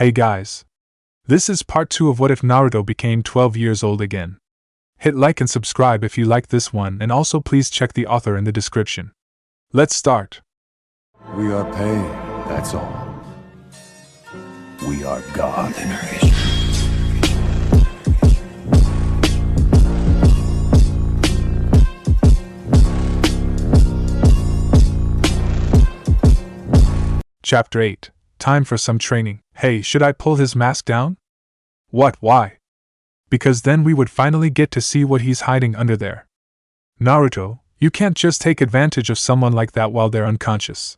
Hey guys. This is part 2 of What If Naruto Became 12 Years Old Again. Hit like and subscribe if you like this one, and also please check the author in the description. Let's start. We are pain, that's all. We are God. Chapter 8. Time for some training. Hey, should I pull his mask down? What, why? Because then we would finally get to see what he's hiding under there. Naruto, you can't just take advantage of someone like that while they're unconscious.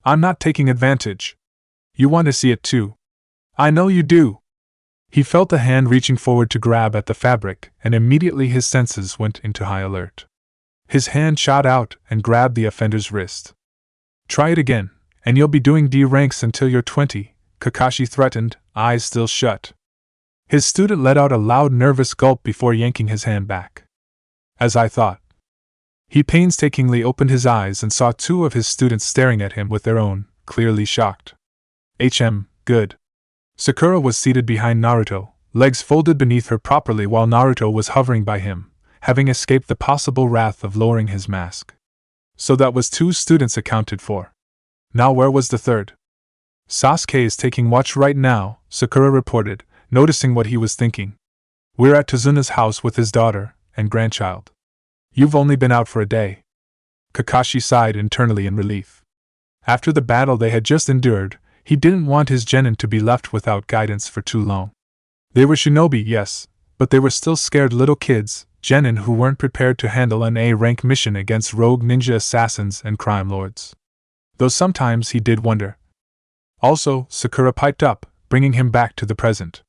I'm not taking advantage. You want to see it too. I know you do. He felt a hand reaching forward to grab at the fabric, and immediately his senses went into high alert. His hand shot out and grabbed the offender's wrist. Try it again, and you'll be doing D ranks until you're 20, Kakashi threatened, eyes still shut. His student let out a loud nervous gulp before yanking his hand back. As I thought. He painstakingly opened his eyes and saw 2 of his students staring at him with their own, clearly shocked. Good. Sakura was seated behind Naruto, legs folded beneath her properly while Naruto was hovering by him, having escaped the possible wrath of lowering his mask. So that was 2 students accounted for. Now where was the third? Sasuke is taking watch right now, Sakura reported, noticing what he was thinking. We're at Tazuna's house with his daughter and grandchild. You've only been out for a day. Kakashi sighed internally in relief. After the battle they had just endured, he didn't want his genin to be left without guidance for too long. They were shinobi, yes, but they were still scared little kids, genin who weren't prepared to handle an A-rank mission against rogue ninja assassins and crime lords. Though sometimes he did wonder. Also, Sakura piped up, bringing him back to the present.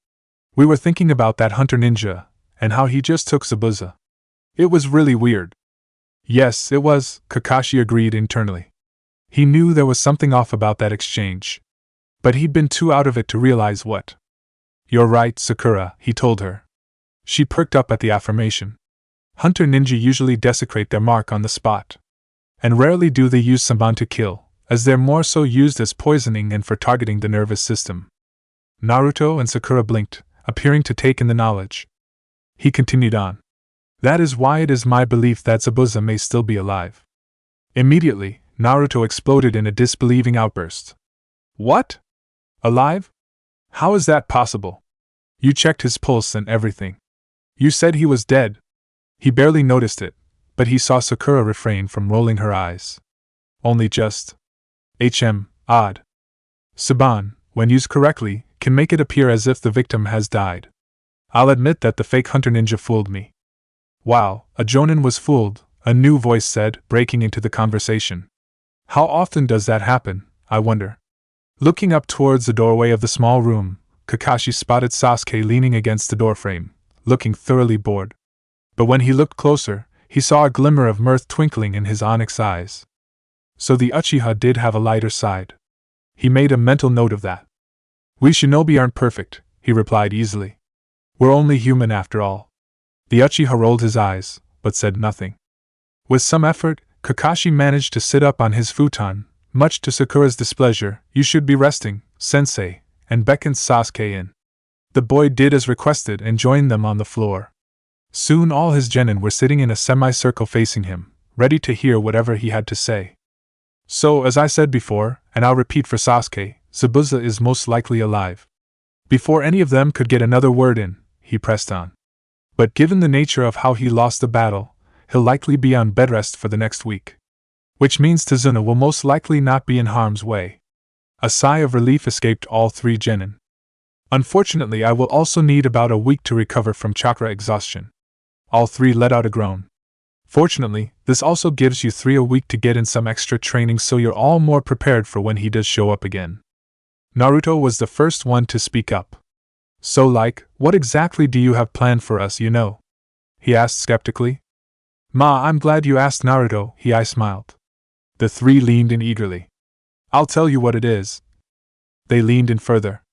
We were thinking about that hunter ninja, and how he just took Zabuza. It was really weird. Yes, it was, Kakashi agreed internally. He knew there was something off about that exchange. But he'd been too out of it to realize what. You're right, Sakura, he told her. She perked up at the affirmation. Hunter ninja usually desecrate their mark on the spot. And rarely do they use Samban to kill, as they're more so used as poisoning and for targeting the nervous system. Naruto and Sakura blinked, appearing to take in the knowledge. He continued on. That is why it is my belief that Zabuza may still be alive. Immediately, Naruto exploded in a disbelieving outburst. What? Alive? How is that possible? You checked his pulse and everything. You said he was dead. He barely noticed it, but he saw Sakura refrain from rolling her eyes. Only just. Odd. Saban, when used correctly, can make it appear as if the victim has died. I'll admit that the fake hunter ninja fooled me. Wow, a jonin was fooled, a new voice said, breaking into the conversation. How often does that happen, I wonder? Looking up towards the doorway of the small room, Kakashi spotted Sasuke leaning against the doorframe, looking thoroughly bored. But when he looked closer, he saw a glimmer of mirth twinkling in his onyx eyes. So the Uchiha did have a lighter side. He made a mental note of that. We shinobi aren't perfect, he replied easily. We're only human after all. The Uchiha rolled his eyes, but said nothing. With some effort, Kakashi managed to sit up on his futon, much to Sakura's displeasure. You should be resting, sensei, and beckoned Sasuke in. The boy did as requested and joined them on the floor. Soon all his genin were sitting in a semicircle facing him, ready to hear whatever he had to say. So, as I said before, and I'll repeat for Sasuke, Zabuza is most likely alive. Before any of them could get another word in, he pressed on. But given the nature of how he lost the battle, he'll likely be on bed rest for the next week. Which means Tazuna will most likely not be in harm's way. A sigh of relief escaped all 3 genin. Unfortunately, I will also need about a week to recover from chakra exhaustion. All 3 let out a groan. Fortunately, this also gives you 3 a week to get in some extra training so you're all more prepared for when he does show up again. Naruto was the first one to speak up. So what exactly do you have planned for us, you know? He asked skeptically. Ma, I'm glad you asked, Naruto, I smiled. The 3 leaned in eagerly. I'll tell you what it is. They leaned in further.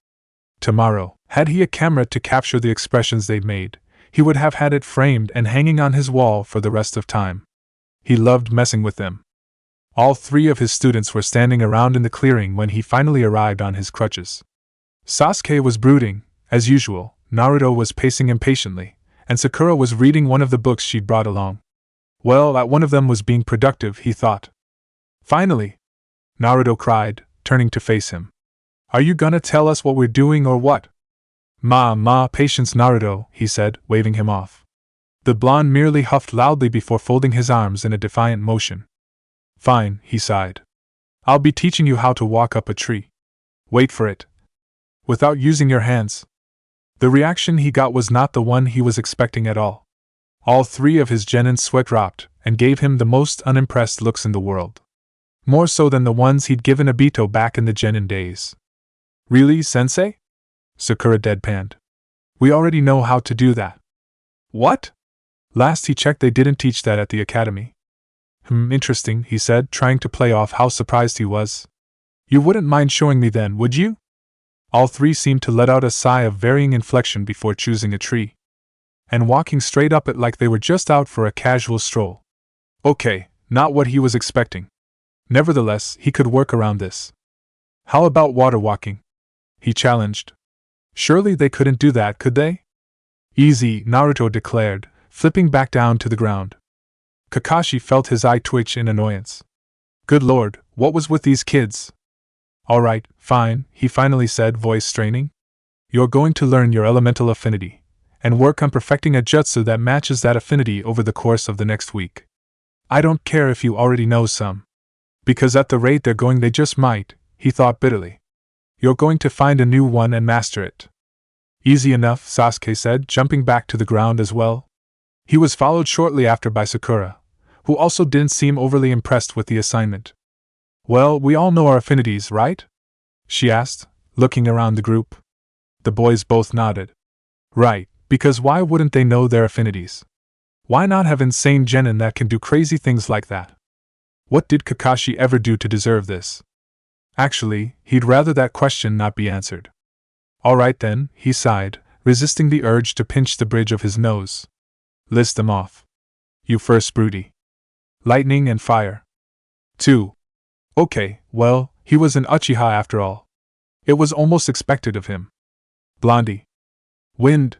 Tomorrow, had he a camera to capture the expressions they'd made, he would have had it framed and hanging on his wall for the rest of time. He loved messing with them. All 3 of his students were standing around in the clearing when he finally arrived on his crutches. Sasuke was brooding, as usual, Naruto was pacing impatiently, and Sakura was reading one of the books she'd brought along. Well, that one of them was being productive, he thought. Finally! Naruto cried, turning to face him. Are you gonna tell us what we're doing or what? Patience Naruto, he said, waving him off. The blonde merely huffed loudly before folding his arms in a defiant motion. Fine, he sighed. I'll be teaching you how to walk up a tree. Wait for it. Without using your hands. The reaction he got was not the one he was expecting at all. All three of his genins sweat dropped and gave him the most unimpressed looks in the world. More so than the ones he'd given Obito back in the genin days. Really, sensei? Sakura deadpanned. We already know how to do that. What? Last he checked they didn't teach that at the academy. Interesting, he said, trying to play off how surprised he was. You wouldn't mind showing me then, would you? All three seemed to let out a sigh of varying inflection before choosing a tree. And walking straight up it like they were just out for a casual stroll. Okay, not what he was expecting. Nevertheless, he could work around this. How about water walking? He challenged. Surely they couldn't do that, could they? Easy, Naruto declared, flipping back down to the ground. Kakashi felt his eye twitch in annoyance. Good lord, what was with these kids? Alright, fine, he finally said, voice straining. You're going to learn your elemental affinity, and work on perfecting a jutsu that matches that affinity over the course of the next week. I don't care if you already know some. Because at the rate they're going they just might, he thought bitterly. You're going to find a new one and master it. Easy enough, Sasuke said, jumping back to the ground as well. He was followed shortly after by Sakura, who also didn't seem overly impressed with the assignment. Well, we all know our affinities, right? She asked, looking around the group. The boys both nodded. Right, because why wouldn't they know their affinities? Why not have insane genin that can do crazy things like that? What did Kakashi ever do to deserve this? Actually, he'd rather that question not be answered. All right then, he sighed, resisting the urge to pinch the bridge of his nose. List them off. You first, Broody. Lightning and fire. 2. Okay, well, he was an Uchiha after all. It was almost expected of him. Blondie. Wind.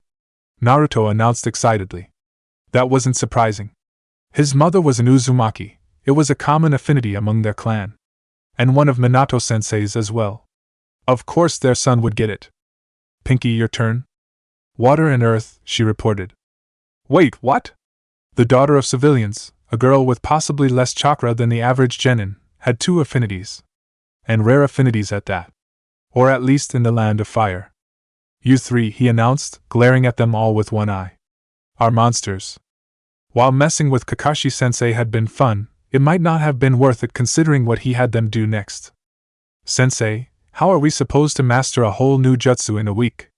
Naruto announced excitedly. That wasn't surprising. His mother was an Uzumaki. It was a common affinity among their clan. And one of Minato-sensei's as well. Of course their son would get it. Pinky, your turn. Water and earth, she reported. Wait, what? The daughter of civilians, a girl with possibly less chakra than the average genin, had 2 affinities. And rare affinities at that. Or at least in the land of fire. You 3, he announced, glaring at them all with one eye. Are monsters. While messing with Kakashi-sensei had been fun, it might not have been worth it considering what he had them do next. Sensei, how are we supposed to master a whole new jutsu in a week?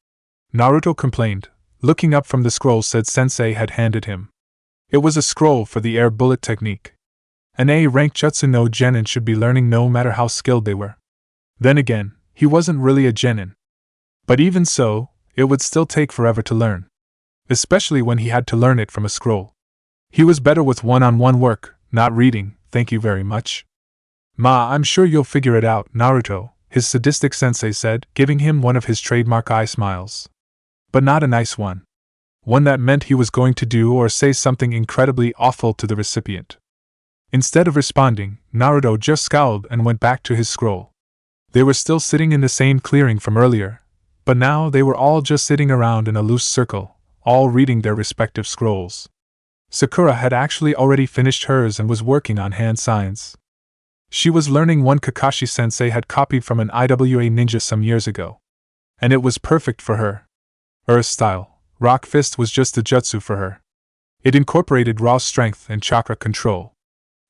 Naruto complained, looking up from the scroll said Sensei had handed him. It was a scroll for the air bullet technique. An A-rank jutsu no genin should be learning no matter how skilled they were. Then again, he wasn't really a genin. But even so, it would still take forever to learn. Especially when he had to learn it from a scroll. He was better with one-on-one work, not reading, thank you very much. I'm sure you'll figure it out, Naruto, his sadistic sensei said, giving him one of his trademark eye smiles. But not a nice one. One that meant he was going to do or say something incredibly awful to the recipient. Instead of responding, Naruto just scowled and went back to his scroll. They were still sitting in the same clearing from earlier, but now they were all just sitting around in a loose circle, all reading their respective scrolls. Sakura had actually already finished hers and was working on hand signs. She was learning one Kakashi-sensei had copied from an IWA ninja some years ago. And it was perfect for her. Earth style, Rock Fist was just the jutsu for her. It incorporated raw strength and chakra control.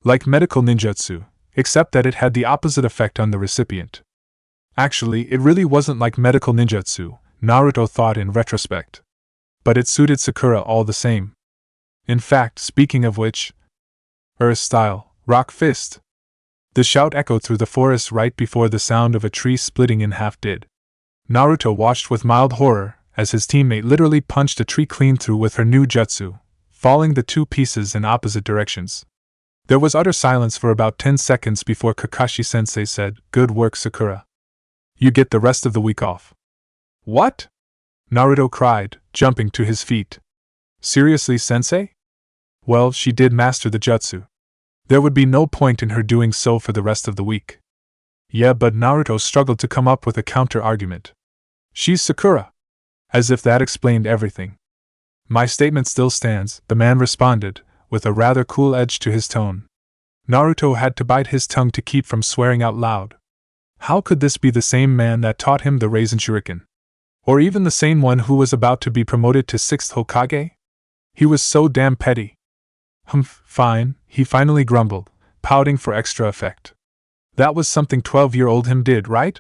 Like medical ninjutsu, except that it had the opposite effect on the recipient. Actually, it really wasn't like medical ninjutsu, Naruto thought in retrospect. But it suited Sakura all the same. In fact, speaking of which, Earth style, Rock Fist. The shout echoed through the forest right before the sound of a tree splitting in half did. Naruto watched with mild horror as his teammate literally punched a tree clean through with her new jutsu, falling the 2 pieces in opposite directions. There was utter silence for about 10 seconds before Kakashi-sensei said, "Good work, Sakura. You get the rest of the week off." What? Naruto cried, jumping to his feet. Seriously, sensei? Well, she did master the jutsu. There would be no point in her doing so for the rest of the week. Yeah, but Naruto struggled to come up with a counter-argument. She's Sakura. As if that explained everything. My statement still stands, the man responded, with a rather cool edge to his tone. Naruto had to bite his tongue to keep from swearing out loud. How could this be the same man that taught him the Raisin Shuriken? Or even the same one who was about to be promoted to 6th Hokage? He was so damn petty. Humph, fine, he finally grumbled, pouting for extra effect. That was something 12-year-old him did, right?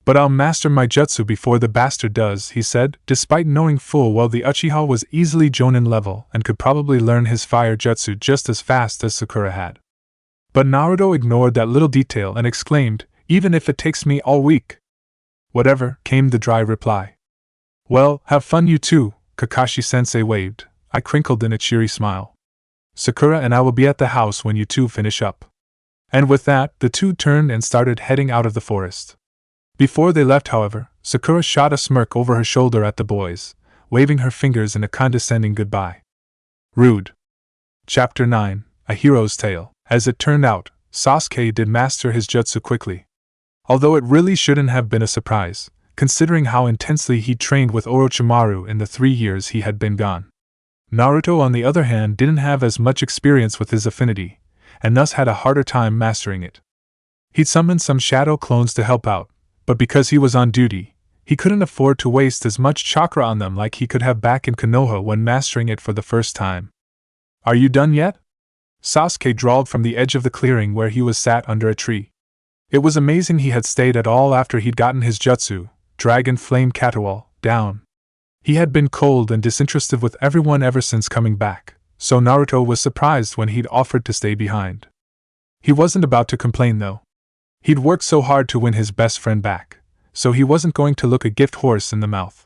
But I'll master my jutsu before the bastard does, he said, despite knowing full well the Uchiha was easily Jonin level and could probably learn his fire jutsu just as fast as Sakura had. But Naruto ignored that little detail and exclaimed, even if it takes me all week. Whatever, came the dry reply. Well, have fun you too, Kakashi-sensei waved. I crinkled in a cheery smile. Sakura and I will be at the house when you two finish up. And with that, the two turned and started heading out of the forest. Before they left, however, Sakura shot a smirk over her shoulder at the boys, waving her fingers in a condescending goodbye. Rude. Chapter 9, A Hero's Tale. As it turned out, Sasuke did master his jutsu quickly. Although it really shouldn't have been a surprise, considering how intensely he trained with Orochimaru in the 3 years he had been gone. Naruto, on the other hand, didn't have as much experience with his affinity, and thus had a harder time mastering it. He'd summoned some shadow clones to help out, but because he was on duty, he couldn't afford to waste as much chakra on them like he could have back in Konoha when mastering it for the first time. Are you done yet? Sasuke drawled from the edge of the clearing where he was sat under a tree. It was amazing he had stayed at all after he'd gotten his jutsu, Dragon Flame Caterwall, down. He had been cold and disinterested with everyone ever since coming back, so Naruto was surprised when he'd offered to stay behind. He wasn't about to complain though. He'd worked so hard to win his best friend back, so he wasn't going to look a gift horse in the mouth.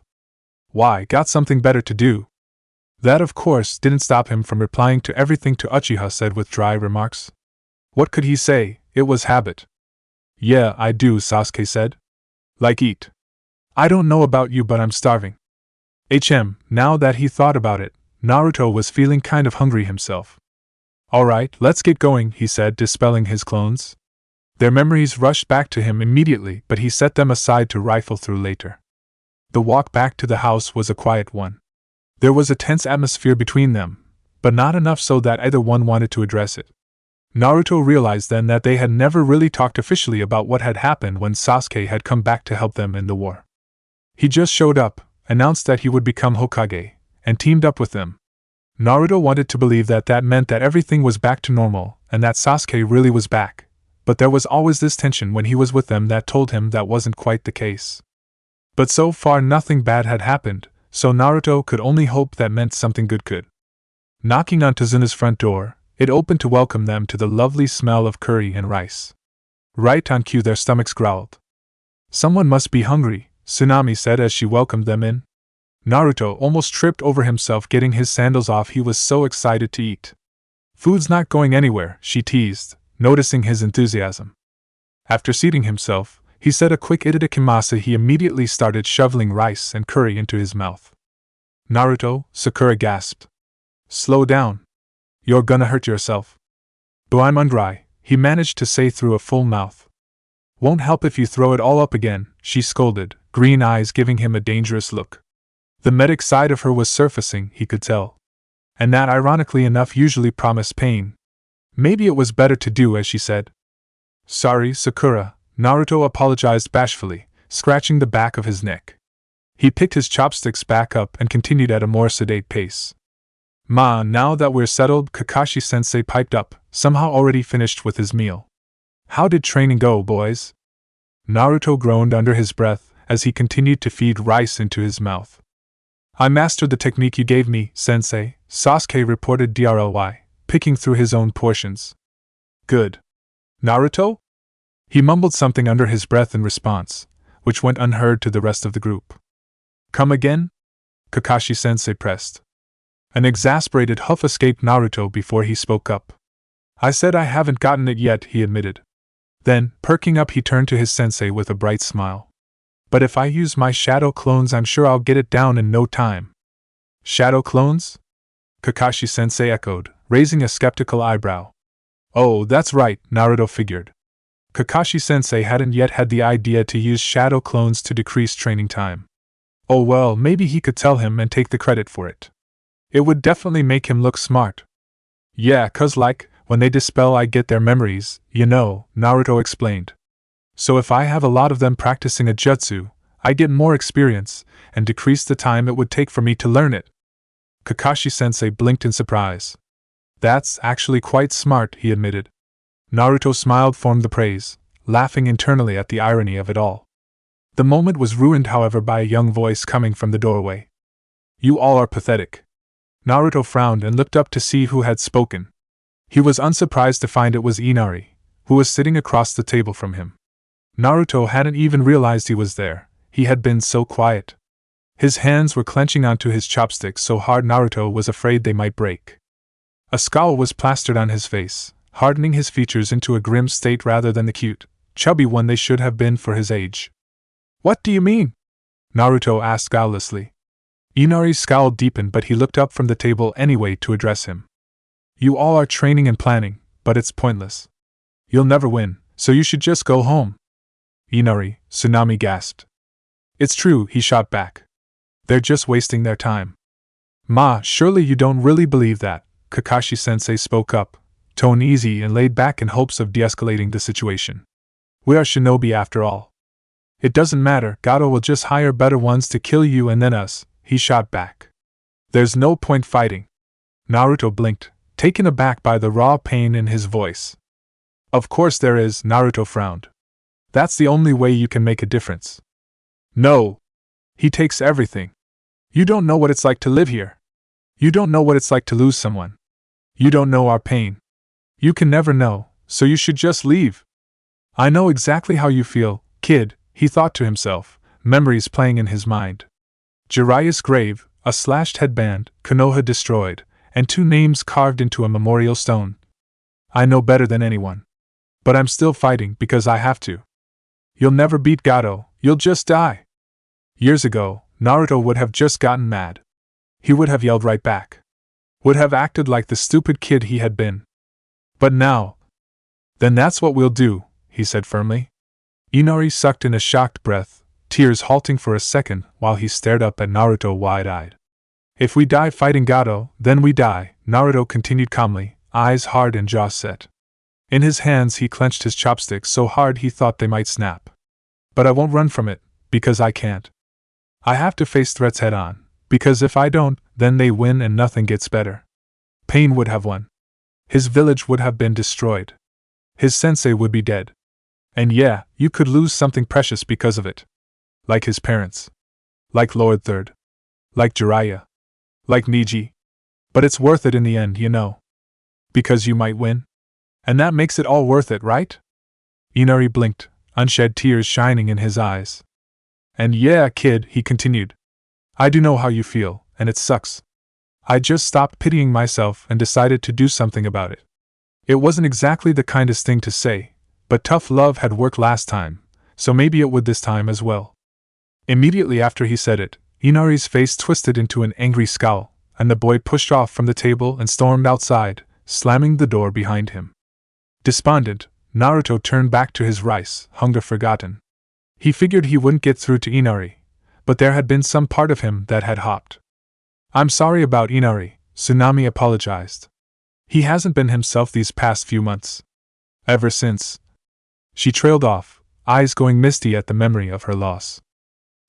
Why, got something better to do. That, of course, didn't stop him from replying to everything to Uchiha said with dry remarks. What could he say? It was habit. Yeah, I do, Sasuke said. Like eat. I don't know about you, but I'm starving. Now that he thought about it, Naruto was feeling kind of hungry himself. Alright, let's get going, he said, dispelling his clones. Their memories rushed back to him immediately, but he set them aside to rifle through later. The walk back to the house was a quiet one. There was a tense atmosphere between them, but not enough so that either one wanted to address it. Naruto realized then that they had never really talked officially about what had happened when Sasuke had come back to help them in the war. He just showed up, announced that he would become Hokage, and teamed up with them. Naruto wanted to believe that that meant that everything was back to normal, and that Sasuke really was back, but there was always this tension when he was with them that told him that wasn't quite the case. But so far nothing bad had happened, so Naruto could only hope that meant something good could. Knocking on Tazuna's front door, it opened to welcome them to the lovely smell of curry and rice. Right on cue their stomachs growled. Someone must be hungry, Tsunami said as she welcomed them in. Naruto almost tripped over himself getting his sandals off, he was so excited to eat. Food's not going anywhere, she teased, noticing his enthusiasm. After seating himself, he said a quick itadakimasu. He immediately started shoveling rice and curry into his mouth. Naruto, Sakura gasped. Slow down. You're gonna hurt yourself. But I'm undry, he managed to say through a full mouth. Won't help if you throw it all up again, she scolded, green eyes giving him a dangerous look. The medic side of her was surfacing, he could tell. And that, ironically enough, usually promised pain. Maybe it was better to do as she said. Sorry, Sakura, Naruto apologized bashfully, scratching the back of his neck. He picked his chopsticks back up and continued at a more sedate pace. Ma, now that we're settled, Kakashi-sensei piped up, somehow already finished with his meal. How did training go, boys? Naruto groaned under his breath as he continued to feed rice into his mouth. I mastered the technique you gave me, sensei, Sasuke reported DRLY, picking through his own portions. Good. Naruto? He mumbled something under his breath in response, which went unheard to the rest of the group. Come again? Kakashi-sensei pressed. An exasperated huff escaped Naruto before he spoke up. I said I haven't gotten it yet, he admitted. Then, perking up, he turned to his sensei with a bright smile. But if I use my shadow clones, I'm sure I'll get it down in no time. Shadow clones? Kakashi-sensei echoed, raising a skeptical eyebrow. Oh, that's right, Naruto figured. Kakashi-sensei hadn't yet had the idea to use shadow clones to decrease training time. Oh well, maybe he could tell him and take the credit for it. It would definitely make him look smart. Yeah, 'cause when they dispel I get their memories, Naruto explained. So if I have a lot of them practicing a jutsu, I get more experience, and decrease the time it would take for me to learn it. Kakashi-sensei blinked in surprise. That's actually quite smart, he admitted. Naruto smiled for the praise, laughing internally at the irony of it all. The moment was ruined, however, by a young voice coming from the doorway. You all are pathetic. Naruto frowned and looked up to see who had spoken. He was unsurprised to find it was Inari, who was sitting across the table from him. Naruto hadn't even realized he was there, he had been so quiet. His hands were clenching onto his chopsticks so hard Naruto was afraid they might break. A scowl was plastered on his face, hardening his features into a grim state rather than the cute, chubby one they should have been for his age. What do you mean? Naruto asked guilelessly. Inari's scowl deepened, but he looked up from the table anyway to address him. You all are training and planning, but it's pointless. You'll never win, so you should just go home. Inari, Tsunami gasped. It's true, he shot back. They're just wasting their time. Ma, surely you don't really believe that, Kakashi-sensei spoke up, tone easy and laid back in hopes of de-escalating the situation. We are shinobi after all. It doesn't matter, Gato will just hire better ones to kill you and then us, he shot back. There's no point fighting. Naruto blinked, taken aback by the raw pain in his voice. Of course there is, Naruto frowned. That's the only way you can make a difference. No. He takes everything. You don't know what it's like to live here. You don't know what it's like to lose someone. You don't know our pain. You can never know, so you should just leave. I know exactly how you feel, kid, he thought to himself, memories playing in his mind. Jiraiya's grave, a slashed headband, Konoha destroyed, and 2 names carved into a memorial stone. I know better than anyone. But I'm still fighting because I have to. You'll never beat Gato, you'll just die. Years ago, Naruto would have just gotten mad. He would have yelled right back. Would have acted like the stupid kid he had been. But now. Then that's what we'll do, he said firmly. Inari sucked in a shocked breath, tears halting for a second while he stared up at Naruto wide-eyed. If we die fighting Gato, then we die, Naruto continued calmly, eyes hard and jaw set. In his hands he clenched his chopsticks so hard he thought they might snap. But I won't run from it, because I can't. I have to face threats head-on, because if I don't, then they win and nothing gets better. Pain would have won. His village would have been destroyed. His sensei would be dead. And yeah, you could lose something precious because of it. Like his parents. Like Lord Third. Like Jiraiya. Like Niji. But it's worth it in the end, Because you might win. And that makes it all worth it, right? Inari blinked, unshed tears shining in his eyes. And yeah, kid, he continued. I do know how you feel, and it sucks. I just stopped pitying myself and decided to do something about it. It wasn't exactly the kindest thing to say, but tough love had worked last time, so maybe it would this time as well. Immediately after he said it, Inari's face twisted into an angry scowl, and the boy pushed off from the table and stormed outside, slamming the door behind him. Despondent, Naruto turned back to his rice, hunger forgotten. He figured he wouldn't get through to Inari, but there had been some part of him that had hopped. I'm sorry about Inari, Tsunami apologized. He hasn't been himself these past few months. Ever since. She trailed off, eyes going misty at the memory of her loss.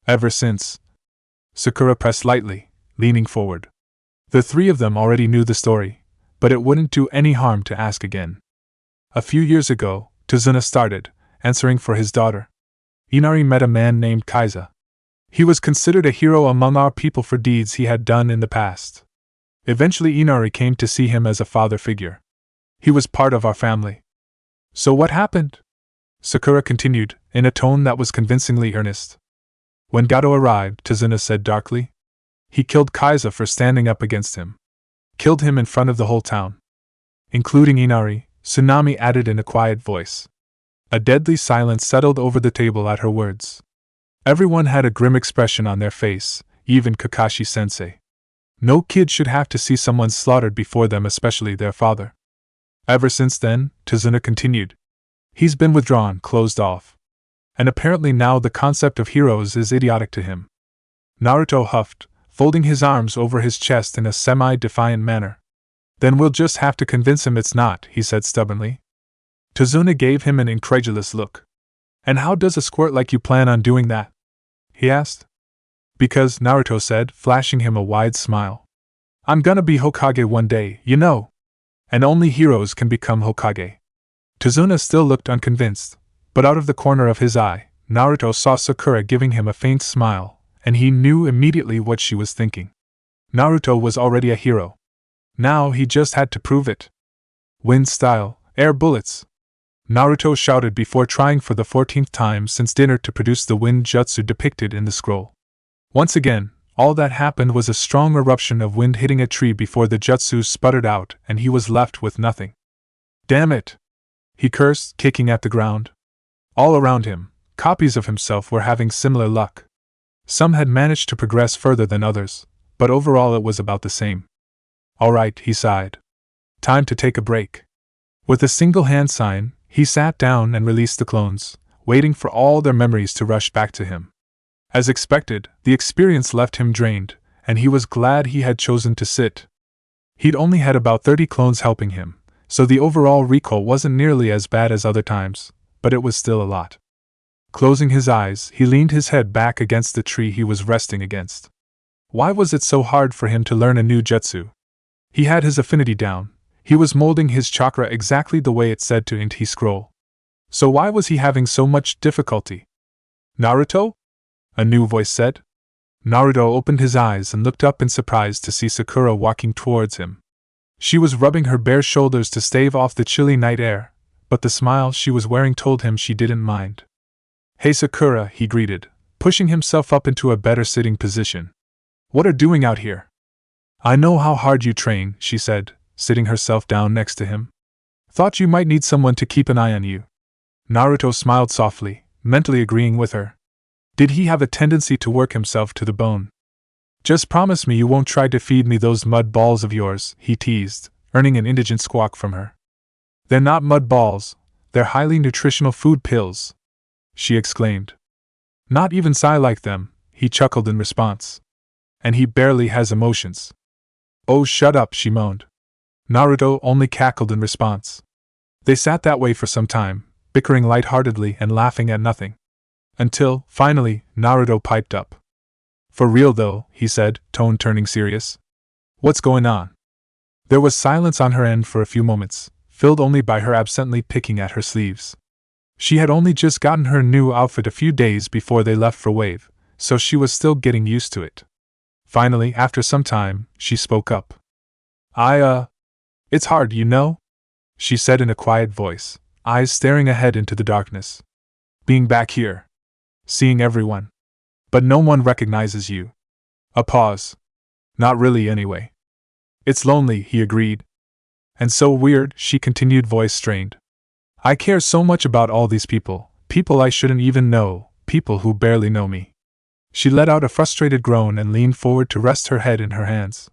Ever since. Sakura pressed lightly, leaning forward. The 3 of them already knew the story, but it wouldn't do any harm to ask again. A few years ago, Tazuna started, answering for his daughter. Inari met a man named Kaiza. He was considered a hero among our people for deeds he had done in the past. Eventually Inari came to see him as a father figure. He was part of our family. So what happened? Sakura continued, in a tone that was convincingly earnest. When Gato arrived, Tazuna said darkly. He killed Kaiza for standing up against him. Killed him in front of the whole town. Including Inari, Tsunami added in a quiet voice. A deadly silence settled over the table at her words. Everyone had a grim expression on their face, even Kakashi sensei. No kid should have to see someone slaughtered before them, especially their father. Ever since then, Tazuna continued, he's been withdrawn, closed off. And apparently now the concept of heroes is idiotic to him. Naruto huffed, folding his arms over his chest in a semi-defiant manner. Then we'll just have to convince him it's not, he said stubbornly. Tazuna gave him an incredulous look. And how does a squirt like you plan on doing that? He asked. Because, Naruto said, flashing him a wide smile. I'm gonna be Hokage one day, you know. And only heroes can become Hokage. Tazuna still looked unconvinced, but out of the corner of his eye, Naruto saw Sakura giving him a faint smile, and he knew immediately what she was thinking. Naruto was already a hero. Now he just had to prove it. Wind style, air bullets. Naruto shouted before trying for the 14th time since dinner to produce the wind jutsu depicted in the scroll. Once again, all that happened was a strong eruption of wind hitting a tree before the jutsu sputtered out and he was left with nothing. Damn it! He cursed, kicking at the ground. All around him, copies of himself were having similar luck. Some had managed to progress further than others, but overall it was about the same. Alright, he sighed. Time to take a break. With a single hand sign, he sat down and released the clones, waiting for all their memories to rush back to him. As expected, the experience left him drained, and he was glad he had chosen to sit. He'd only had about 30 clones helping him, so the overall recall wasn't nearly as bad as other times, but it was still a lot. Closing his eyes, he leaned his head back against the tree he was resting against. Why was it so hard for him to learn a new jutsu? He had his affinity down. He was molding his chakra exactly the way it said to in his scroll. So why was he having so much difficulty? Naruto? A new voice said. Naruto opened his eyes and looked up in surprise to see Sakura walking towards him. She was rubbing her bare shoulders to stave off the chilly night air, but the smile she was wearing told him she didn't mind. Hey Sakura, he greeted, pushing himself up into a better sitting position. What are you doing out here? I know how hard you train, she said, sitting herself down next to him. Thought you might need someone to keep an eye on you. Naruto smiled softly, mentally agreeing with her. Did he have a tendency to work himself to the bone? Just promise me you won't try to feed me those mud balls of yours, he teased, earning an indigent squawk from her. They're not mud balls, they're highly nutritional food pills, she exclaimed. Not even Sai like them, he chuckled in response. And he barely has emotions. Oh, shut up, she moaned. Naruto only cackled in response. They sat that way for some time, bickering lightheartedly and laughing at nothing. Until, finally, Naruto piped up. For real though, he said, tone turning serious. What's going on? There was silence on her end for a few moments, filled only by her absently picking at her sleeves. She had only just gotten her new outfit a few days before they left for Wave, so she was still getting used to it. Finally, after some time, she spoke up. It's hard, you know? She said in a quiet voice, eyes staring ahead into the darkness. Being back here. Seeing everyone. But no one recognizes you. A pause. Not really anyway. It's lonely, he agreed. And so weird, she continued, voice strained. I care so much about all these people, people I shouldn't even know, people who barely know me. She let out a frustrated groan and leaned forward to rest her head in her hands.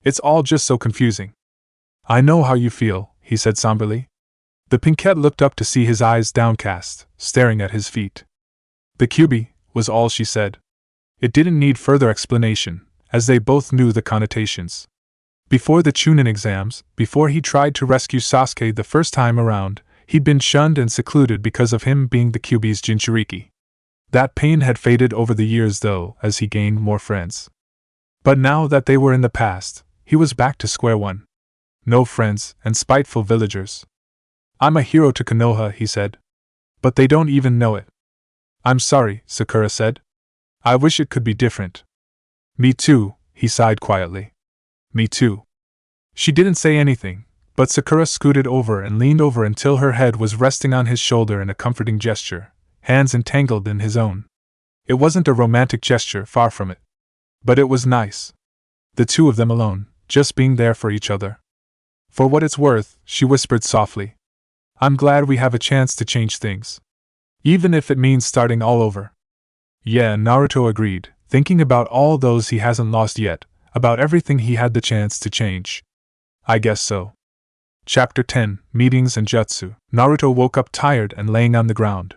It's all just so confusing. I know how you feel, he said somberly. The pinkette looked up to see his eyes downcast, staring at his feet. The Kyuubi, was all she said. It didn't need further explanation, as they both knew the connotations. Before the Chunin exams, before he tried to rescue Sasuke the first time around, he'd been shunned and secluded because of him being the Kyuubi's Jinchuriki. That pain had faded over the years though, as he gained more friends. But now that they were in the past, he was back to square one. No friends, and spiteful villagers. I'm a hero to Konoha, he said. But they don't even know it. I'm sorry, Sakura said. I wish it could be different. Me too, he sighed quietly. Me too. She didn't say anything, but Sakura scooted over and leaned over until her head was resting on his shoulder in a comforting gesture, hands entangled in his own. It wasn't a romantic gesture, far from it. But it was nice. The two of them alone, just being there for each other. For what it's worth, she whispered softly. I'm glad we have a chance to change things. Even if it means starting all over. Yeah, Naruto agreed, thinking about all those he hasn't lost yet, about everything he had the chance to change. I guess so. Chapter 10, Meetings and Jutsu. Naruto woke up tired and laying on the ground.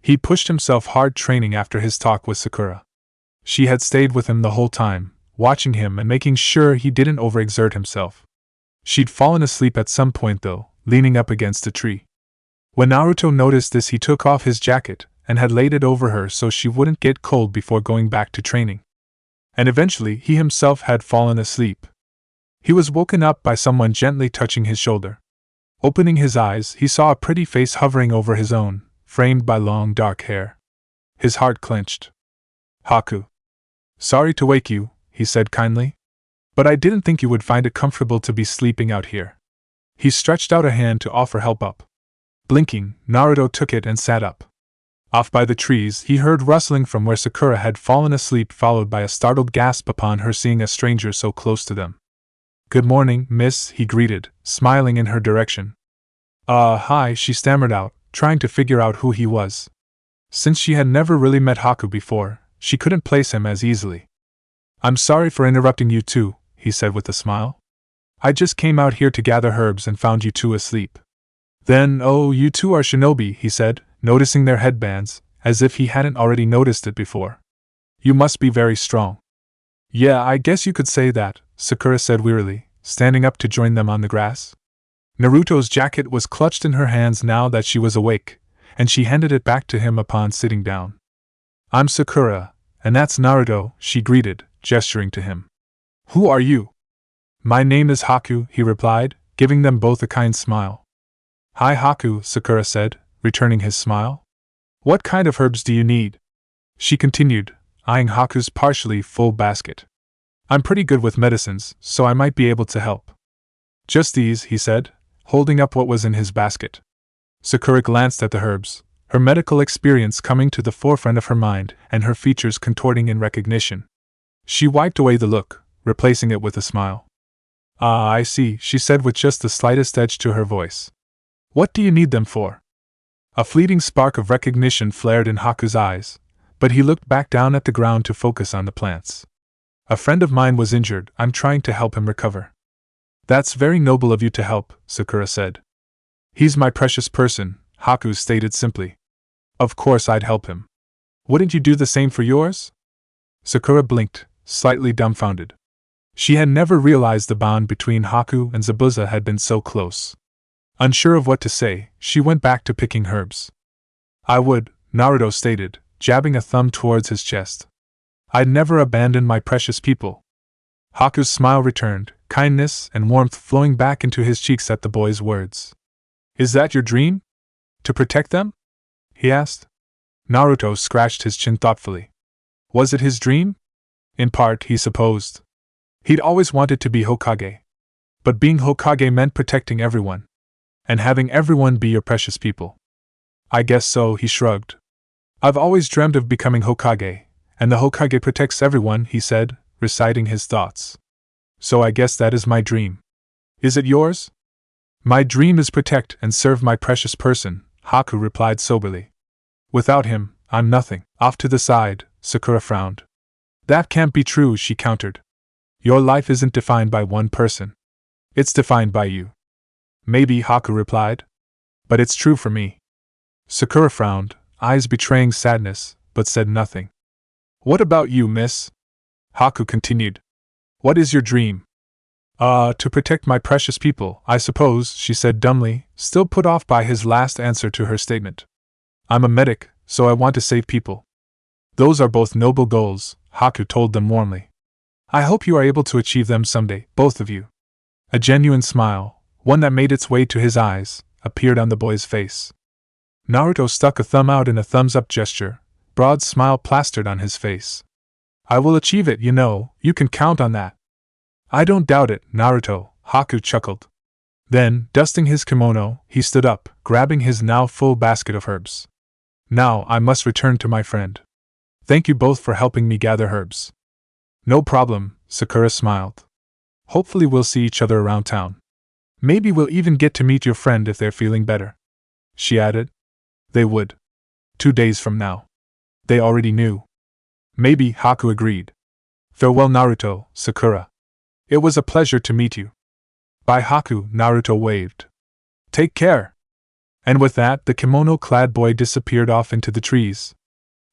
He pushed himself hard training after his talk with Sakura. She had stayed with him the whole time, watching him and making sure he didn't overexert himself. She'd fallen asleep at some point though, leaning up against a tree. When Naruto noticed this, he took off his jacket and had laid it over her so she wouldn't get cold before going back to training. And eventually he himself had fallen asleep. He was woken up by someone gently touching his shoulder. Opening his eyes, he saw a pretty face hovering over his own, framed by long dark hair. His heart clenched. Haku. Sorry to wake you, he said kindly. But I didn't think you would find it comfortable to be sleeping out here. He stretched out a hand to offer help up. Blinking, Naruto took it and sat up. Off by the trees, he heard rustling from where Sakura had fallen asleep, followed by a startled gasp upon her seeing a stranger so close to them. Good morning, miss, he greeted, smiling in her direction. Hi, she stammered out, trying to figure out who he was. Since she had never really met Haku before, she couldn't place him as easily. I'm sorry for interrupting you two, he said with a smile. I just came out here to gather herbs and found you two asleep. Then, oh, you two are shinobi, he said, noticing their headbands, as if he hadn't already noticed it before. You must be very strong. Yeah, I guess you could say that, Sakura said wearily, standing up to join them on the grass. Naruto's jacket was clutched in her hands now that she was awake, and she handed it back to him upon sitting down. I'm Sakura, and that's Naruto, she greeted, gesturing to him. Who are you? My name is Haku, he replied, giving them both a kind smile. Hi Haku, Sakura said, returning his smile. What kind of herbs do you need? She continued, eyeing Haku's partially full basket. I'm pretty good with medicines, so I might be able to help. Just these, he said, holding up what was in his basket. Sakura glanced at the herbs, her medical experience coming to the forefront of her mind and her features contorting in recognition. She wiped away the look, replacing it with a smile. Ah, I see, she said with just the slightest edge to her voice. What do you need them for? A fleeting spark of recognition flared in Haku's eyes, but he looked back down at the ground to focus on the plants. A friend of mine was injured, I'm trying to help him recover. That's very noble of you to help, Sakura said. He's my precious person, Haku stated simply. Of course I'd help him. Wouldn't you do the same for yours? Sakura blinked, slightly dumbfounded. She had never realized the bond between Haku and Zabuza had been so close. Unsure of what to say, she went back to picking herbs. I would, Naruto stated, jabbing a thumb towards his chest. I'd never abandon my precious people. Haku's smile returned, kindness and warmth flowing back into his cheeks at the boy's words. Is that your dream? To protect them? He asked. Naruto scratched his chin thoughtfully. Was it his dream? In part, he supposed. He'd always wanted to be Hokage. But being Hokage meant protecting everyone. And having everyone be your precious people. I guess so, he shrugged. I've always dreamed of becoming Hokage, and the Hokage protects everyone, he said, reciting his thoughts. So I guess that is my dream. Is it yours? My dream is protect and serve my precious person, Haku replied soberly. Without him, I'm nothing. Off to the side, Sakura frowned. That can't be true, she countered. Your life isn't defined by one person. It's defined by you. Maybe, Haku replied. But it's true for me. Sakura frowned, eyes betraying sadness, but said nothing. What about you, miss? Haku continued. What is your dream? To protect my precious people, I suppose, she said dumbly, still put off by his last answer to her statement. I'm a medic, so I want to save people. Those are both noble goals, Haku told them warmly. I hope you are able to achieve them someday, both of you. A genuine smile, one that made its way to his eyes, appeared on the boy's face. Naruto stuck a thumb out in a thumbs-up gesture, broad smile plastered on his face. I will achieve it, you can count on that. I don't doubt it, Naruto, Haku chuckled. Then, dusting his kimono, he stood up, grabbing his now full basket of herbs. Now I must return to my friend. Thank you both for helping me gather herbs. No problem, Sakura smiled. Hopefully we'll see each other around town. Maybe we'll even get to meet your friend if they're feeling better. She added. They would. 2 days from now. They already knew. Maybe, Haku agreed. Farewell Naruto, Sakura. It was a pleasure to meet you. Bye Haku, Naruto waved. Take care. And with that, the kimono-clad boy disappeared off into the trees.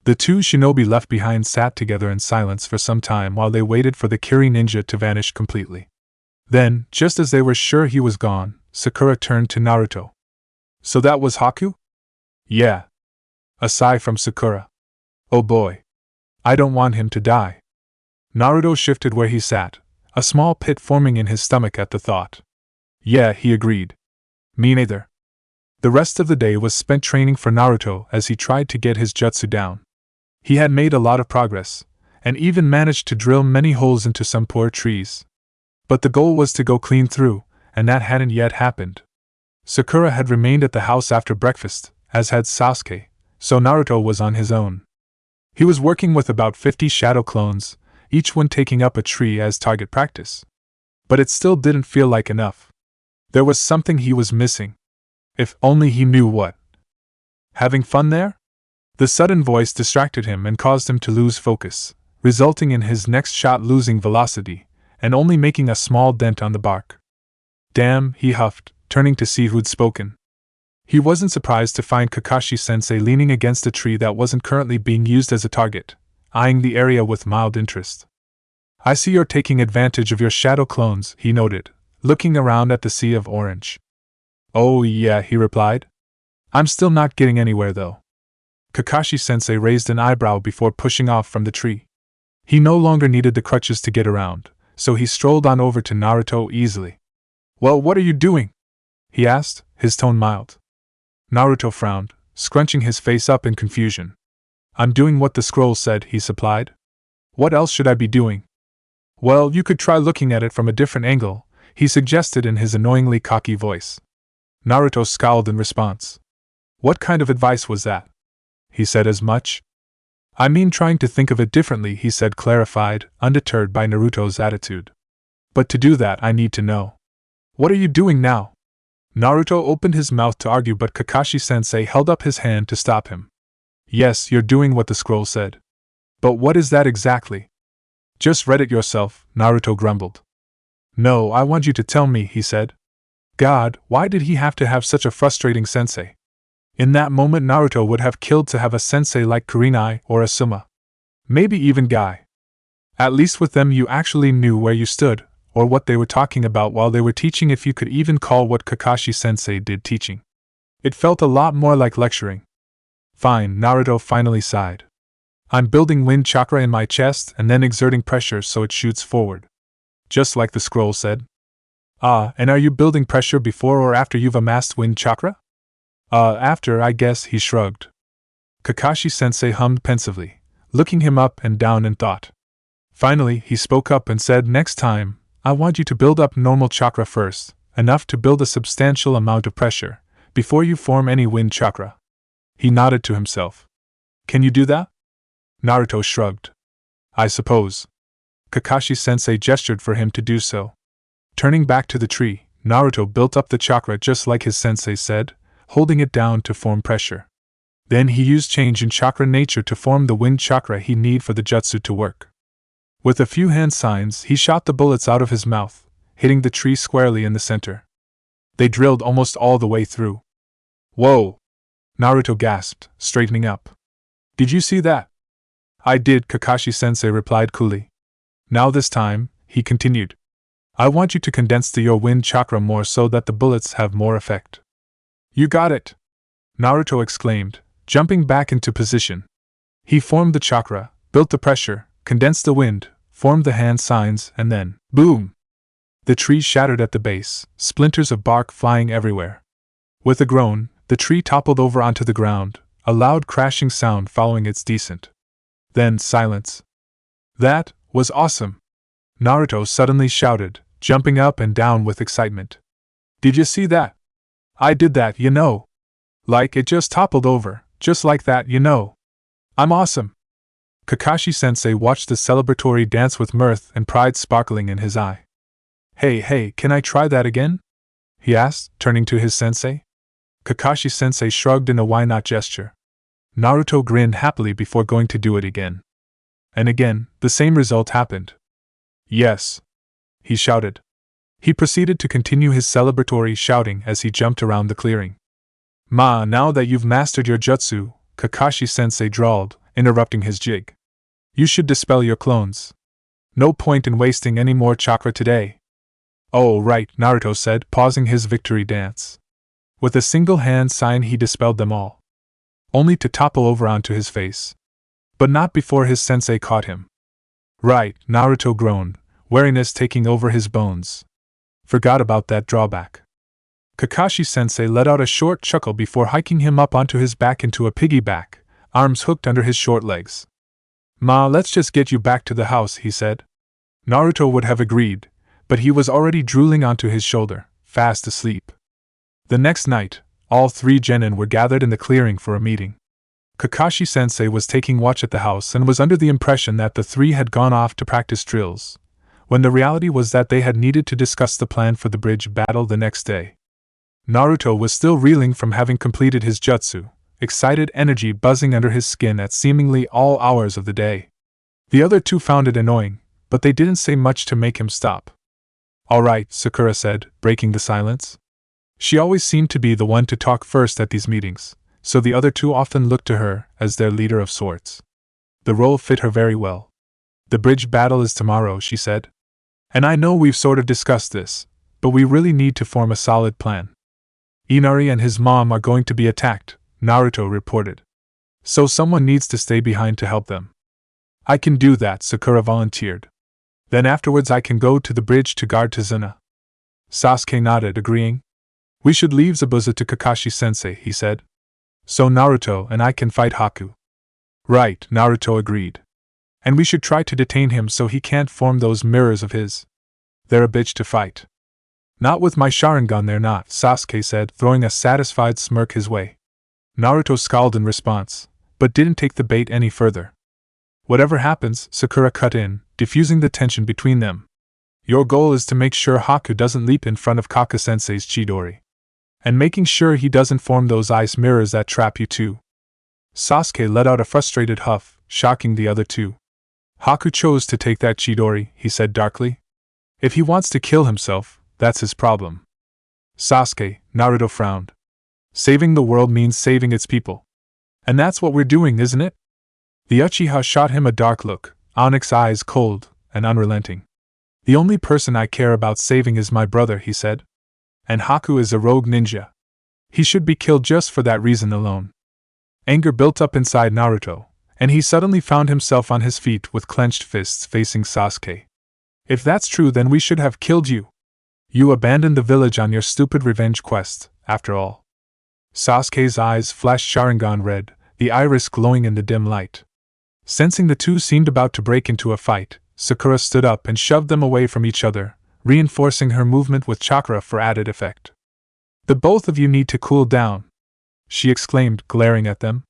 The two shinobi left behind sat together in silence for some time while they waited for the Kiri ninja to vanish completely. Then, just as they were sure he was gone, Sakura turned to Naruto. So that was Haku? Yeah. A sigh from Sakura. Oh boy. I don't want him to die. Naruto shifted where he sat, a small pit forming in his stomach at the thought. Yeah, he agreed. Me neither. The rest of the day was spent training for Naruto as he tried to get his jutsu down. He had made a lot of progress, and even managed to drill many holes into some poor trees. But the goal was to go clean through, and that hadn't yet happened. Sakura had remained at the house after breakfast, as had Sasuke, so Naruto was on his own. He was working with about 50 shadow clones, each one taking up a tree as target practice. But it still didn't feel like enough. There was something he was missing. If only he knew what. Having fun there? The sudden voice distracted him and caused him to lose focus, resulting in his next shot losing velocity, and only making a small dent on the bark. Damn, he huffed, turning to see who'd spoken. He wasn't surprised to find Kakashi-sensei leaning against a tree that wasn't currently being used as a target, eyeing the area with mild interest. I see you're taking advantage of your shadow clones, he noted, looking around at the sea of orange. Oh yeah, he replied. I'm still not getting anywhere though. Kakashi-sensei raised an eyebrow before pushing off from the tree. He no longer needed the crutches to get around, so he strolled on over to Naruto easily. Well, what are you doing? He asked, his tone mild. Naruto frowned, scrunching his face up in confusion. I'm doing what the scroll said, he supplied. What else should I be doing? Well, you could try looking at it from a different angle, he suggested in his annoyingly cocky voice. Naruto scowled in response. What kind of advice was that? He said as much. I mean trying to think of it differently, he said, clarified, undeterred by Naruto's attitude. But to do that I need to know. What are you doing now? Naruto opened his mouth to argue, but Kakashi-sensei held up his hand to stop him. Yes, you're doing what the scroll said. But what is that exactly? Just read it yourself, Naruto grumbled. No, I want you to tell me, he said. God, why did he have to have such a frustrating sensei? In that moment Naruto would have killed to have a sensei like Kurenai or Asuma. Maybe even Guy. At least with them you actually knew where you stood, or what they were talking about while they were teaching, if you could even call what Kakashi-sensei did teaching. It felt a lot more like lecturing. Fine, Naruto finally sighed. I'm building wind chakra in my chest and then exerting pressure so it shoots forward. Just like the scroll said. Ah, and are you building pressure before or after you've amassed wind chakra? After, I guess, he shrugged. Kakashi-sensei hummed pensively, looking him up and down in thought. Finally, he spoke up and said, next time, I want you to build up normal chakra first, enough to build a substantial amount of pressure, before you form any wind chakra. He nodded to himself. Can you do that? Naruto shrugged. I suppose. Kakashi-sensei gestured for him to do so. Turning back to the tree, Naruto built up the chakra just like his sensei said, holding it down to form pressure. Then he used change in chakra nature to form the wind chakra he needed for the jutsu to work. With a few hand signs, he shot the bullets out of his mouth, hitting the tree squarely in the center. They drilled almost all the way through. Whoa! Naruto gasped, straightening up. Did you see that? I did, Kakashi-sensei replied coolly. Now this time, he continued. I want you to condense your wind chakra more so that the bullets have more effect. You got it! Naruto exclaimed, jumping back into position. He formed the chakra, built the pressure, condensed the wind, formed the hand signs, and then, boom! The tree shattered at the base, splinters of bark flying everywhere. With a groan, the tree toppled over onto the ground, a loud crashing sound following its descent. Then silence. That was awesome! Naruto suddenly shouted, jumping up and down with excitement. Did you see that? I did that, you know. Like it just toppled over, just like that, you know. I'm awesome! Kakashi-sensei watched the celebratory dance with mirth and pride sparkling in his eye. Hey, can I try that again? He asked, turning to his sensei. Kakashi-sensei shrugged in a why not gesture. Naruto grinned happily before going to do it again. And again, the same result happened. Yes! He shouted. He proceeded to continue his celebratory shouting as he jumped around the clearing. Now that you've mastered your jutsu, Kakashi-sensei drawled, interrupting his jig. You should dispel your clones. No point in wasting any more chakra today. Oh, right, Naruto said, pausing his victory dance. With a single hand sign he dispelled them all. Only to topple over onto his face. But not before his sensei caught him. Right, Naruto groaned, weariness taking over his bones. Forgot about that drawback. Kakashi-sensei let out a short chuckle before hiking him up onto his back into a piggyback, arms hooked under his short legs. Let's just get you back to the house, he said. Naruto would have agreed, but he was already drooling onto his shoulder, fast asleep. The next night, all 3 genin were gathered in the clearing for a meeting. Kakashi-sensei was taking watch at the house and was under the impression that the 3 had gone off to practice drills, when the reality was that they had needed to discuss the plan for the bridge battle the next day. Naruto was still reeling from having completed his jutsu, excited energy buzzing under his skin at seemingly all hours of the day. The other 2 found it annoying, but they didn't say much to make him stop. All right, Sakura said, breaking the silence. She always seemed to be the one to talk first at these meetings, so the other 2 often looked to her as their leader of sorts. The role fit her very well. The bridge battle is tomorrow, she said. And I know we've sort of discussed this, but we really need to form a solid plan. Inari and his mom are going to be attacked, Naruto reported. So someone needs to stay behind to help them. I can do that, Sakura volunteered. Then afterwards I can go to the bridge to guard Tazuna. Sasuke nodded, agreeing. We should leave Zabuza to Kakashi-sensei, he said. So Naruto and I can fight Haku. Right, Naruto agreed. And we should try to detain him so he can't form those mirrors of his. They're a bitch to fight. Not with my Sharingan they're not, Sasuke said, throwing a satisfied smirk his way. Naruto scowled in response, but didn't take the bait any further. Whatever happens, Sakura cut in, diffusing the tension between them. Your goal is to make sure Haku doesn't leap in front of Kaka-sensei's Chidori. And making sure he doesn't form those ice mirrors that trap you too. Sasuke let out a frustrated huff, shocking the other 2. Haku chose to take that Chidori, he said darkly. If he wants to kill himself, that's his problem. Sasuke, Naruto frowned. Saving the world means saving its people. And that's what we're doing, isn't it? The Uchiha shot him a dark look, onyx eyes cold and unrelenting. The only person I care about saving is my brother, he said. And Haku is a rogue ninja. He should be killed just for that reason alone. Anger built up inside Naruto, and he suddenly found himself on his feet with clenched fists facing Sasuke. If that's true, then we should have killed you. You abandoned the village on your stupid revenge quest, after all. Sasuke's eyes flashed Sharingan red, the iris glowing in the dim light. Sensing the 2 seemed about to break into a fight, Sakura stood up and shoved them away from each other, reinforcing her movement with chakra for added effect. The both of you need to cool down, she exclaimed, glaring at them.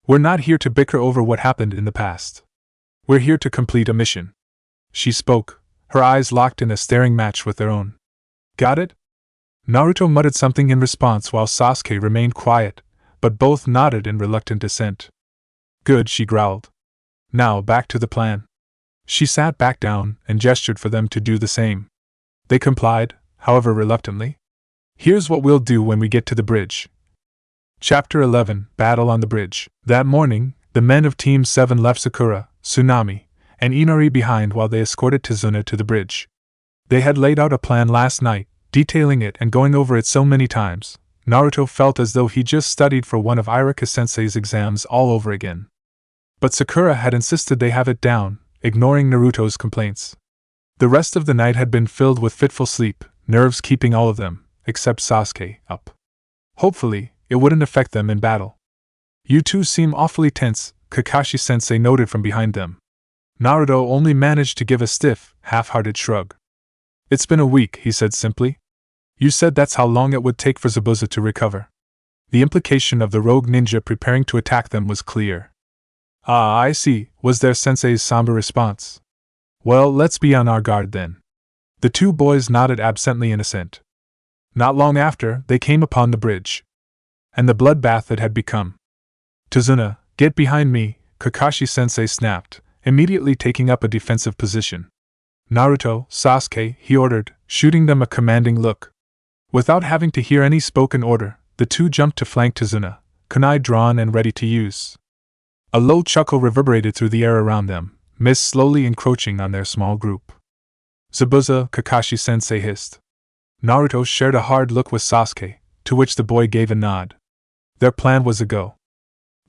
We're not here to bicker over what happened in the past. We're here to complete a mission. She spoke, her eyes locked in a staring match with their own. Got it? Naruto muttered something in response while Sasuke remained quiet, but both nodded in reluctant assent. Good, she growled. Now back to the plan. She sat back down and gestured for them to do the same. They complied, however reluctantly. Here's what we'll do when we get to the bridge. Chapter 11, Battle on the Bridge. That morning, the men of Team 7 left Sakura, Tsunami, and Inari behind while they escorted Tazuna to the bridge. They had laid out a plan last night, detailing it and going over it so many times, Naruto felt as though he just studied for one of Irika-sensei's exams all over again. But Sakura had insisted they have it down, ignoring Naruto's complaints. The rest of the night had been filled with fitful sleep, nerves keeping all of them, except Sasuke, up. Hopefully, it wouldn't affect them in battle. You 2 seem awfully tense, Kakashi-sensei noted from behind them. Naruto only managed to give a stiff, half-hearted shrug. It's been a week, he said simply. You said that's how long it would take for Zabuza to recover. The implication of the rogue ninja preparing to attack them was clear. Ah, I see, was their sensei's somber response. Well, let's be on our guard then. The 2 boys nodded absently in assent. Not long after, they came upon the bridge. And the bloodbath it had become. Tazuna, get behind me, Kakashi-sensei snapped, immediately taking up a defensive position. Naruto, Sasuke, he ordered, shooting them a commanding look. Without having to hear any spoken order, the two jumped to flank Tazuna, kunai drawn and ready to use. A low chuckle reverberated through the air around them, mist slowly encroaching on their small group. Zabuza, Kakashi-sensei hissed. Naruto shared a hard look with Sasuke, to which the boy gave a nod. Their plan was a go.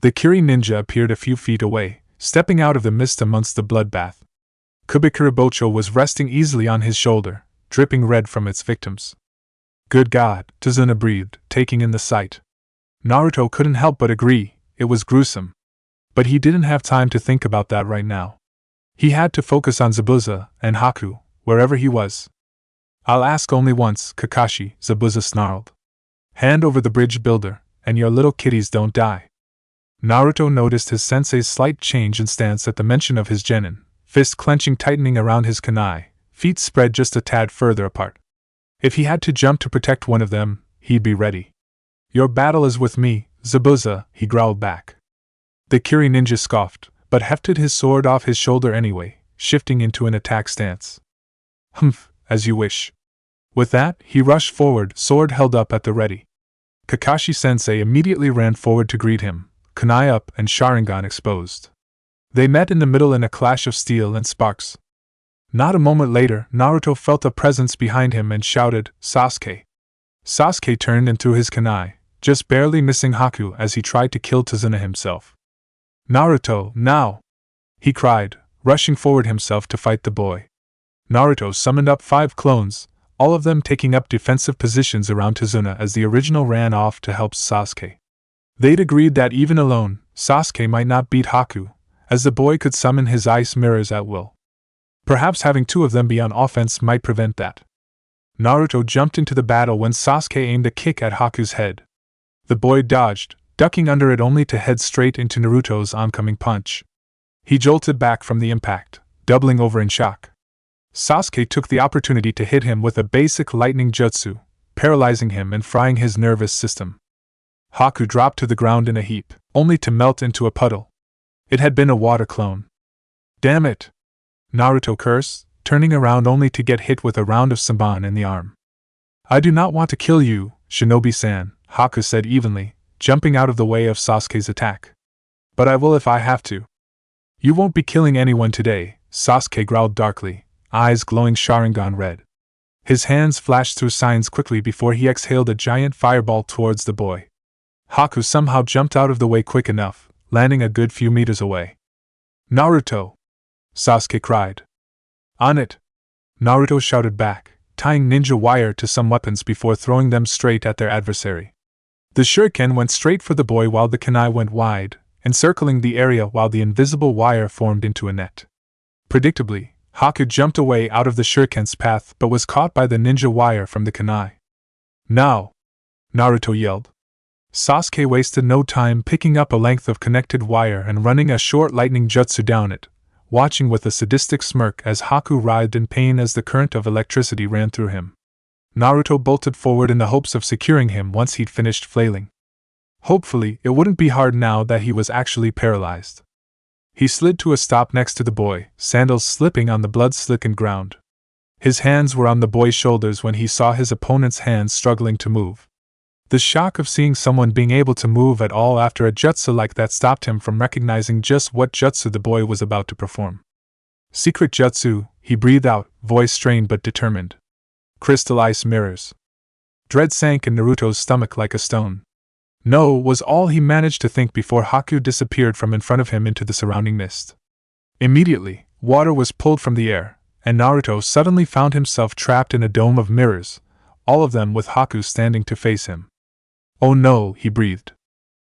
The Kiri ninja appeared a few feet away, stepping out of the mist amongst the bloodbath. Kubikuribocho was resting easily on his shoulder, dripping red from its victims. Good God, Tazuna breathed, taking in the sight. Naruto couldn't help but agree, it was gruesome. But he didn't have time to think about that right now. He had to focus on Zabuza and Haku, wherever he was. I'll ask only once, Kakashi, Zabuza snarled. Hand over the bridge builder, and your little kitties don't die. Naruto noticed his sensei's slight change in stance at the mention of his genin, fist clenching tightening around his kunai, feet spread just a tad further apart. If he had to jump to protect one of them, he'd be ready. Your battle is with me, Zabuza, he growled back. The Kiri ninja scoffed, but hefted his sword off his shoulder anyway, shifting into an attack stance. Humph, as you wish. With that, he rushed forward, sword held up at the ready. Kakashi-sensei immediately ran forward to greet him, kunai up and Sharingan exposed. They met in the middle in a clash of steel and sparks. Not a moment later, Naruto felt a presence behind him and shouted, Sasuke. Sasuke turned and threw his kunai, just barely missing Haku as he tried to kill Tazuna himself. Naruto, now! He cried, rushing forward himself to fight the boy. Naruto summoned up 5 clones, all of them taking up defensive positions around Tazuna as the original ran off to help Sasuke. They'd agreed that even alone, Sasuke might not beat Haku, as the boy could summon his ice mirrors at will. Perhaps having 2 of them be on offense might prevent that. Naruto jumped into the battle when Sasuke aimed a kick at Haku's head. The boy dodged, ducking under it only to head straight into Naruto's oncoming punch. He jolted back from the impact, doubling over in shock. Sasuke took the opportunity to hit him with a basic lightning jutsu, paralyzing him and frying his nervous system. Haku dropped to the ground in a heap, only to melt into a puddle. It had been a water clone. Damn it! Naruto cursed, turning around only to get hit with a round of Senbon in the arm. I do not want to kill you, Shinobi-san, Haku said evenly, jumping out of the way of Sasuke's attack. But I will if I have to. You won't be killing anyone today, Sasuke growled darkly, eyes glowing Sharingan red. His hands flashed through signs quickly before he exhaled a giant fireball towards the boy. Haku somehow jumped out of the way quick enough, landing a good few meters away. Naruto! Sasuke cried. On it! Naruto shouted back, tying ninja wire to some weapons before throwing them straight at their adversary. The shuriken went straight for the boy while the kunai went wide, encircling the area while the invisible wire formed into a net. Predictably, Haku jumped away out of the shuriken's path but was caught by the ninja wire from the kunai. Now! Naruto yelled. Sasuke wasted no time picking up a length of connected wire and running a short lightning jutsu down it, watching with a sadistic smirk as Haku writhed in pain as the current of electricity ran through him. Naruto bolted forward in the hopes of securing him once he'd finished flailing. Hopefully, it wouldn't be hard now that he was actually paralyzed. He slid to a stop next to the boy, sandals slipping on the blood-slickened ground. His hands were on the boy's shoulders when he saw his opponent's hands struggling to move. The shock of seeing someone being able to move at all after a jutsu like that stopped him from recognizing just what jutsu the boy was about to perform. Secret jutsu, he breathed out, voice strained but determined. Crystal ice mirrors. Dread sank in Naruto's stomach like a stone. No, was all he managed to think before Haku disappeared from in front of him into the surrounding mist. Immediately, water was pulled from the air, and Naruto suddenly found himself trapped in a dome of mirrors, all of them with Haku standing to face him. Oh no, he breathed.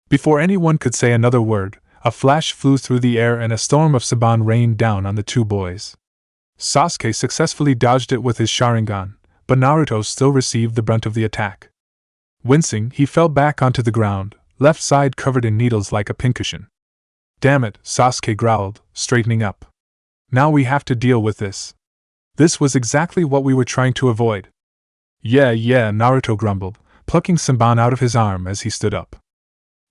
Before anyone could say another word, a flash flew through the air and a storm of Senbon rained down on the 2 boys. Sasuke successfully dodged it with his Sharingan, but Naruto still received the brunt of the attack. Wincing, he fell back onto the ground, left side covered in needles like a pincushion. Damn it, Sasuke growled, straightening up. Now we have to deal with this. This was exactly what we were trying to avoid. Yeah, Naruto grumbled, plucking Senbon out of his arm as he stood up.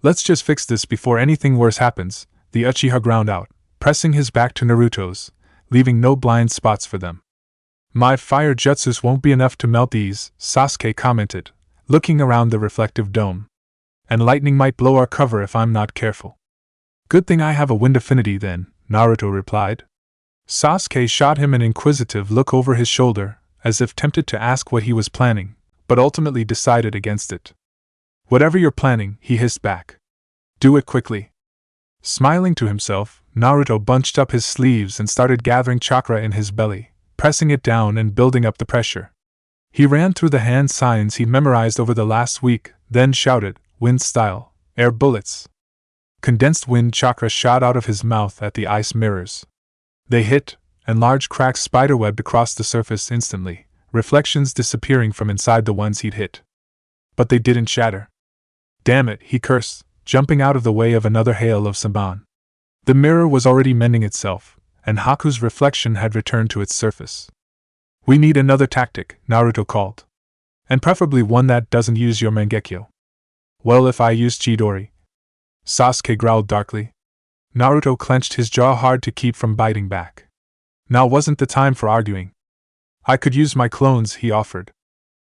Let's just fix this before anything worse happens, the Uchiha ground out, pressing his back to Naruto's, leaving no blind spots for them. My fire jutsus won't be enough to melt these, Sasuke commented, looking around the reflective dome. And lightning might blow our cover if I'm not careful. Good thing I have a wind affinity then, Naruto replied. Sasuke shot him an inquisitive look over his shoulder, as if tempted to ask what he was planning, but ultimately decided against it. Whatever you're planning, he hissed back. Do it quickly. Smiling to himself, Naruto bunched up his sleeves and started gathering chakra in his belly, pressing it down and building up the pressure. He ran through the hand signs he memorized over the last week, then shouted, "Wind style, air bullets." Condensed wind chakra shot out of his mouth at the ice mirrors. They hit, and large cracks spiderwebbed across the surface instantly, reflections disappearing from inside the ones he'd hit. But they didn't shatter. Damn it, he cursed, jumping out of the way of another hail of Saban. The mirror was already mending itself, and Haku's reflection had returned to its surface. We need another tactic, Naruto called. And preferably one that doesn't use your Mangekyo. Well, if I use Chidori, Sasuke growled darkly. Naruto clenched his jaw hard to keep from biting back. Now wasn't the time for arguing. I could use my clones, he offered.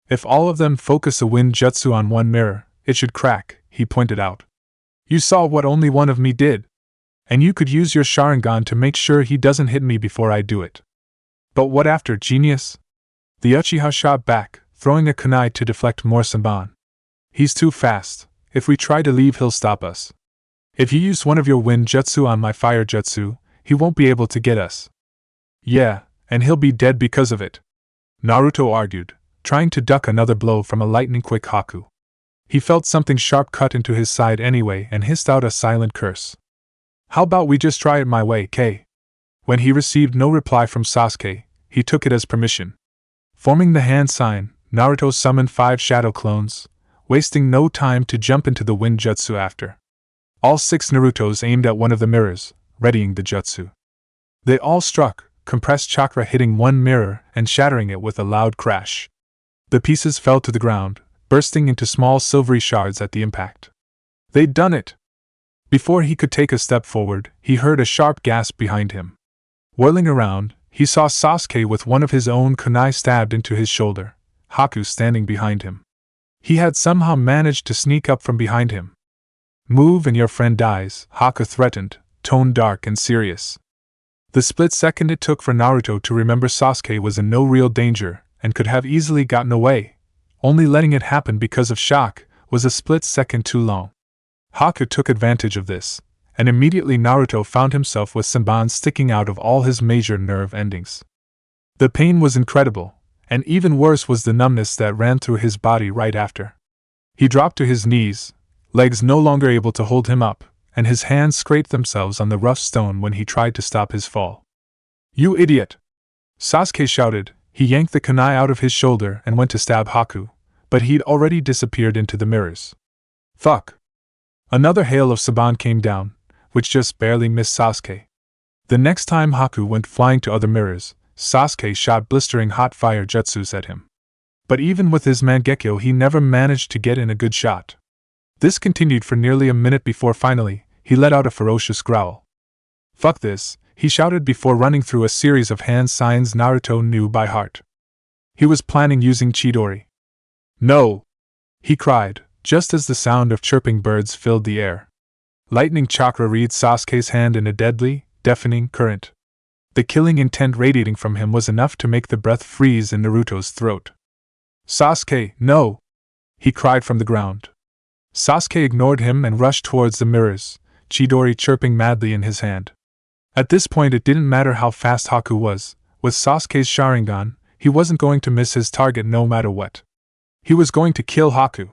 If all of them focus a wind jutsu on one mirror, it should crack, he pointed out. You saw what only one of me did. And you could use your Sharingan to make sure he doesn't hit me before I do it. But what after, genius? The Uchiha shot back, throwing a kunai to deflect more Saban. He's too fast. If we try to leave, he'll stop us. If you use one of your wind jutsu on my fire jutsu, he won't be able to get us. Yeah, and he'll be dead because of it, Naruto argued, trying to duck another blow from a lightning-quick Haku. He felt something sharp cut into his side anyway and hissed out a silent curse. How about we just try it my way, K? When he received no reply from Sasuke, he took it as permission. Forming the hand sign, Naruto summoned 5 shadow clones, wasting no time to jump into the wind jutsu after. All 6 Narutos aimed at one of the mirrors, readying the jutsu. They all struck, compressed chakra hitting one mirror and shattering it with a loud crash. The pieces fell to the ground, bursting into small silvery shards at the impact. They'd done it! Before he could take a step forward, he heard a sharp gasp behind him. Whirling around, he saw Sasuke with one of his own kunai stabbed into his shoulder, Haku standing behind him. He had somehow managed to sneak up from behind him. Move and your friend dies, Haku threatened, tone dark and serious. The split second it took for Naruto to remember Sasuke was in no real danger and could have easily gotten away, only letting it happen because of shock was a split second too long. Haku took advantage of this, and immediately Naruto found himself with Saban sticking out of all his major nerve endings. The pain was incredible, and even worse was the numbness that ran through his body right after. He dropped to his knees, legs no longer able to hold him up, and his hands scraped themselves on the rough stone when he tried to stop his fall. You idiot! Sasuke shouted. He yanked the kunai out of his shoulder and went to stab Haku, but he'd already disappeared into the mirrors. Fuck! Another hail of Saban came down, which just barely missed Sasuke. The next time Haku went flying to other mirrors, Sasuke shot blistering hot fire jutsus at him. But even with his Mangekyo he never managed to get in a good shot. This continued for nearly a minute before finally, he let out a ferocious growl. Fuck this, he shouted before running through a series of hand signs Naruto knew by heart. He was planning using Chidori. No! He cried, just as the sound of chirping birds filled the air. Lightning chakra read Sasuke's hand in a deadly, deafening current. The killing intent radiating from him was enough to make the breath freeze in Naruto's throat. Sasuke, no! He cried from the ground. Sasuke ignored him and rushed towards the mirrors, Chidori chirping madly in his hand. At this point it didn't matter how fast Haku was, with Sasuke's Sharingan, he wasn't going to miss his target no matter what. He was going to kill Haku.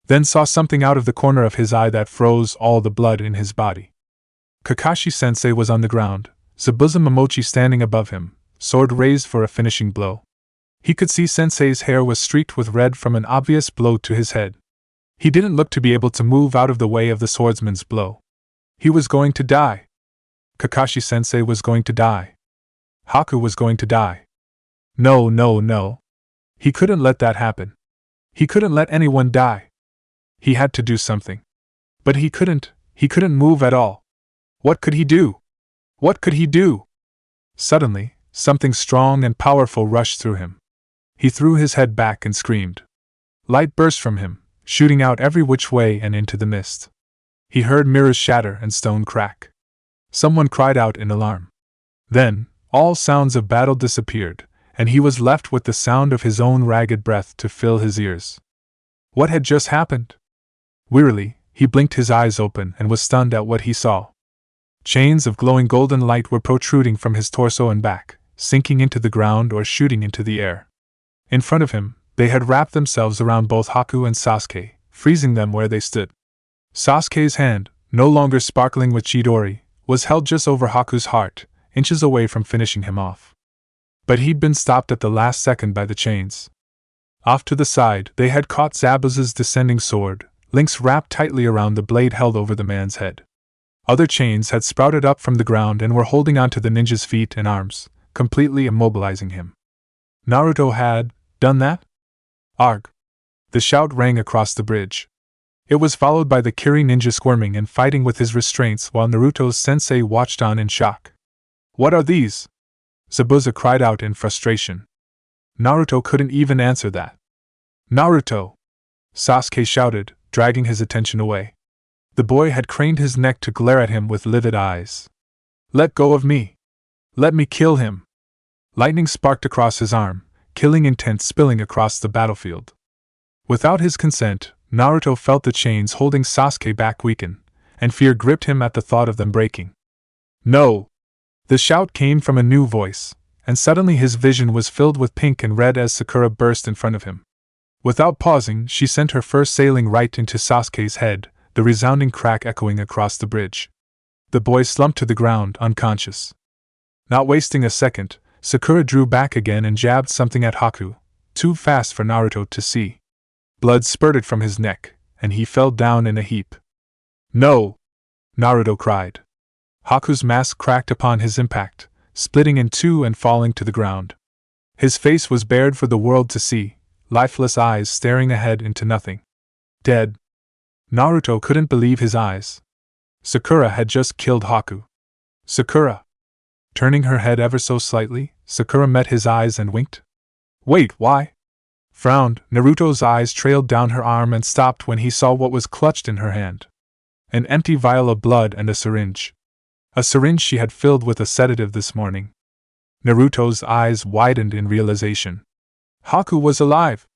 Then saw something out of the corner of his eye that froze all the blood in his body. Kakashi-sensei was on the ground, Zabuza Momochi standing above him, sword raised for a finishing blow. He could see Sensei's hair was streaked with red from an obvious blow to his head. He didn't look to be able to move out of the way of the swordsman's blow. He was going to die. Kakashi-sensei was going to die. Haku was going to die. No. He couldn't let that happen. He couldn't let anyone die. He had to do something. But he couldn't move at all. What could he do? What could he do? Suddenly, something strong and powerful rushed through him. He threw his head back and screamed. Light burst from him, shooting out every which way and into the mist. He heard mirrors shatter and stone crack. Someone cried out in alarm. Then, all sounds of battle disappeared, and he was left with the sound of his own ragged breath to fill his ears. What had just happened? Wearily, he blinked his eyes open and was stunned at what he saw. Chains of glowing golden light were protruding from his torso and back, sinking into the ground or shooting into the air. In front of him, they had wrapped themselves around both Haku and Sasuke, freezing them where they stood. Sasuke's hand, no longer sparkling with Chidori, was held just over Haku's heart, inches away from finishing him off. But he'd been stopped at the last second by the chains. Off to the side, they had caught Zabuza's descending sword, links wrapped tightly around the blade held over the man's head. Other chains had sprouted up from the ground and were holding onto the ninja's feet and arms, completely immobilizing him. Naruto had done that? Arg! The shout rang across the bridge. It was followed by the Kiri ninja squirming and fighting with his restraints while Naruto's sensei watched on in shock. What are these? Zabuza cried out in frustration. Naruto couldn't even answer that. Naruto! Sasuke shouted, dragging his attention away. The boy had craned his neck to glare at him with livid eyes. Let go of me! Let me kill him! Lightning sparked across his arm, killing intent spilling across the battlefield. Without his consent, Naruto felt the chains holding Sasuke back weaken, and fear gripped him at the thought of them breaking. No! The shout came from a new voice, and suddenly his vision was filled with pink and red as Sakura burst in front of him. Without pausing, she sent her first sailing right into Sasuke's head, the resounding crack echoing across the bridge. The boy slumped to the ground, unconscious. Not wasting a second, Sakura drew back again and jabbed something at Haku, too fast for Naruto to see. Blood spurted from his neck, and he fell down in a heap. No! Naruto cried. Haku's mask cracked upon his impact, splitting in two and falling to the ground. His face was bared for the world to see, lifeless eyes staring ahead into nothing. Dead. Naruto couldn't believe his eyes. Sakura had just killed Haku. Sakura! Turning her head ever so slightly, Sakura met his eyes and winked. Wait, why? Frowned, Naruto's eyes trailed down her arm and stopped when he saw what was clutched in her hand. An empty vial of blood and a syringe. A syringe she had filled with a sedative this morning. Naruto's eyes widened in realization. Haku was alive!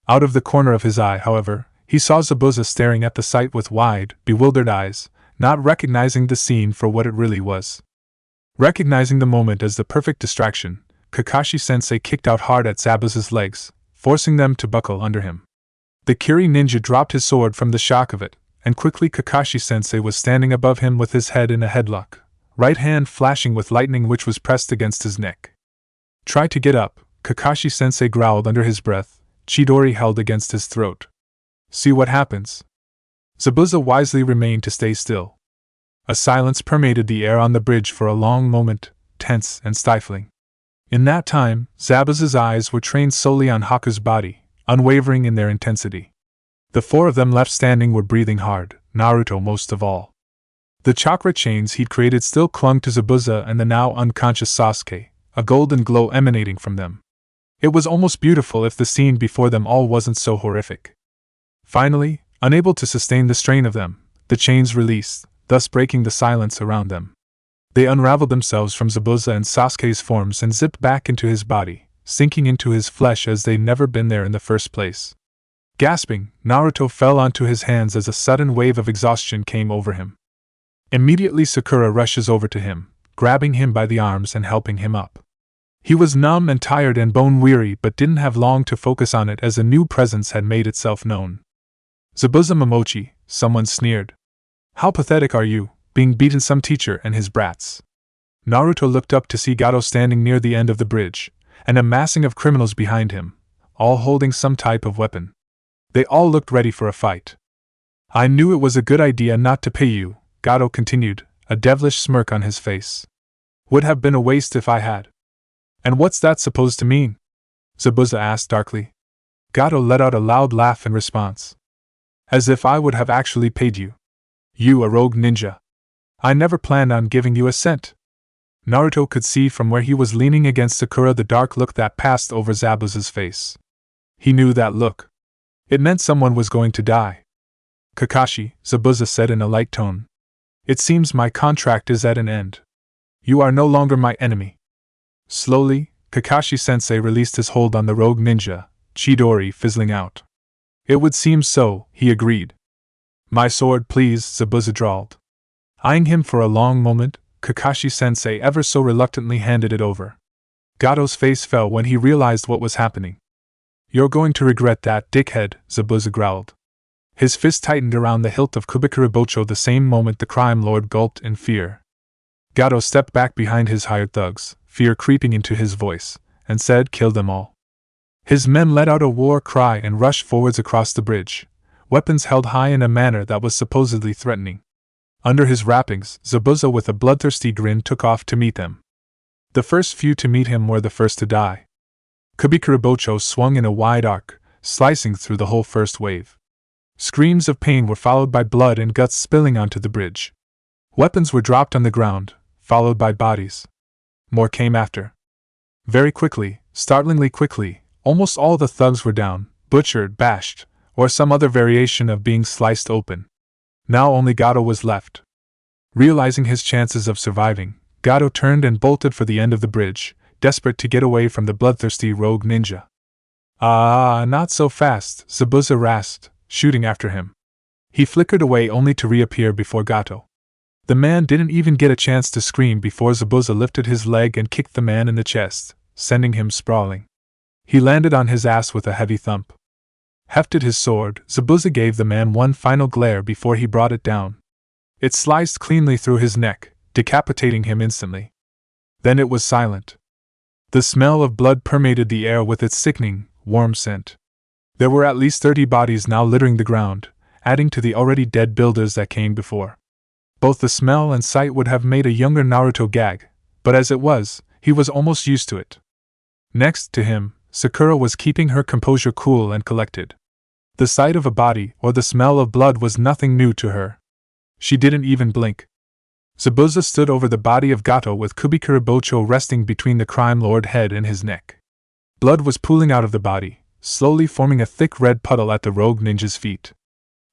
Out of the corner of his eye, however, he saw Zabuza staring at the sight with wide, bewildered eyes, not recognizing the scene for what it really was. Recognizing the moment as the perfect distraction, Kakashi-sensei kicked out hard at Zabuza's legs, forcing them to buckle under him. The Kiri ninja dropped his sword from the shock of it, and quickly Kakashi-sensei was standing above him with his head in a headlock, right hand flashing with lightning which was pressed against his neck. Try to get up, Kakashi-sensei growled under his breath, Chidori held against his throat. See what happens. Zabuza wisely remained to stay still. A silence permeated the air on the bridge for a long moment, tense and stifling. In that time, Zabuza's eyes were trained solely on Haku's body, unwavering in their intensity. The four of them left standing were breathing hard, Naruto most of all. The chakra chains he'd created still clung to Zabuza and the now unconscious Sasuke, a golden glow emanating from them. It was almost beautiful if the scene before them all wasn't so horrific. Finally, unable to sustain the strain of them, the chains released, thus breaking the silence around them. They unraveled themselves from Zabuza and Sasuke's forms and zipped back into his body, sinking into his flesh as they'd never been there in the first place. Gasping, Naruto fell onto his hands as a sudden wave of exhaustion came over him. Immediately Sakura rushes over to him, grabbing him by the arms and helping him up. He was numb and tired and bone-weary but didn't have long to focus on it as a new presence had made itself known. Zabuza Momochi, someone sneered. How pathetic are you, being beaten some teacher and his brats. Naruto looked up to see Gato standing near the end of the bridge, and a massing of criminals behind him, all holding some type of weapon. They all looked ready for a fight. I knew it was a good idea not to pay you, Gato continued, a devilish smirk on his face. Would have been a waste if I had. And what's that supposed to mean? Zabuza asked darkly. Gato let out a loud laugh in response. As if I would have actually paid you. You a rogue ninja. I never planned on giving you a cent. Naruto could see from where he was leaning against Sakura the dark look that passed over Zabuza's face. He knew that look. It meant someone was going to die. Kakashi, Zabuza said in a light tone. It seems my contract is at an end. You are no longer my enemy. Slowly, Kakashi-sensei released his hold on the rogue ninja, Chidori fizzling out. It would seem so, he agreed. My sword, please, Zabuza drawled. Eyeing him for a long moment, Kakashi-sensei ever so reluctantly handed it over. Gato's face fell when he realized what was happening. You're going to regret that, dickhead, Zabuza growled. His fist tightened around the hilt of Kubikuribocho the same moment the crime lord gulped in fear. Gato stepped back behind his hired thugs, fear creeping into his voice, and said, "Kill them all." His men let out a war cry and rushed forwards across the bridge, weapons held high in a manner that was supposedly threatening. Under his wrappings, Zabuza with a bloodthirsty grin took off to meet them. The first few to meet him were the first to die. Kubikuribocho swung in a wide arc, slicing through the whole first wave. Screams of pain were followed by blood and guts spilling onto the bridge. Weapons were dropped on the ground, followed by bodies. More came after. Very quickly, startlingly quickly, almost all the thugs were down, butchered, bashed, or some other variation of being sliced open. Now only Gato was left. Realizing his chances of surviving, Gato turned and bolted for the end of the bridge, desperate to get away from the bloodthirsty rogue ninja. "Ah, not so fast," Zabuza rasped, shooting after him. He flickered away only to reappear before Gato. The man didn't even get a chance to scream before Zabuza lifted his leg and kicked the man in the chest, sending him sprawling. He landed on his ass with a heavy thump. Hefted his sword, Zabuza gave the man one final glare before he brought it down. It sliced cleanly through his neck, decapitating him instantly. Then it was silent. The smell of blood permeated the air with its sickening, warm scent. There were at least 30 bodies now littering the ground, adding to the already dead builders that came before. Both the smell and sight would have made a younger Naruto gag, but as it was, he was almost used to it. Next to him, Sakura was keeping her composure cool and collected. The sight of a body or the smell of blood was nothing new to her. She didn't even blink. Zabuza stood over the body of Gato with Kubikuribocho resting between the crime lord head and his neck. Blood was pooling out of the body, slowly forming a thick red puddle at the rogue ninja's feet.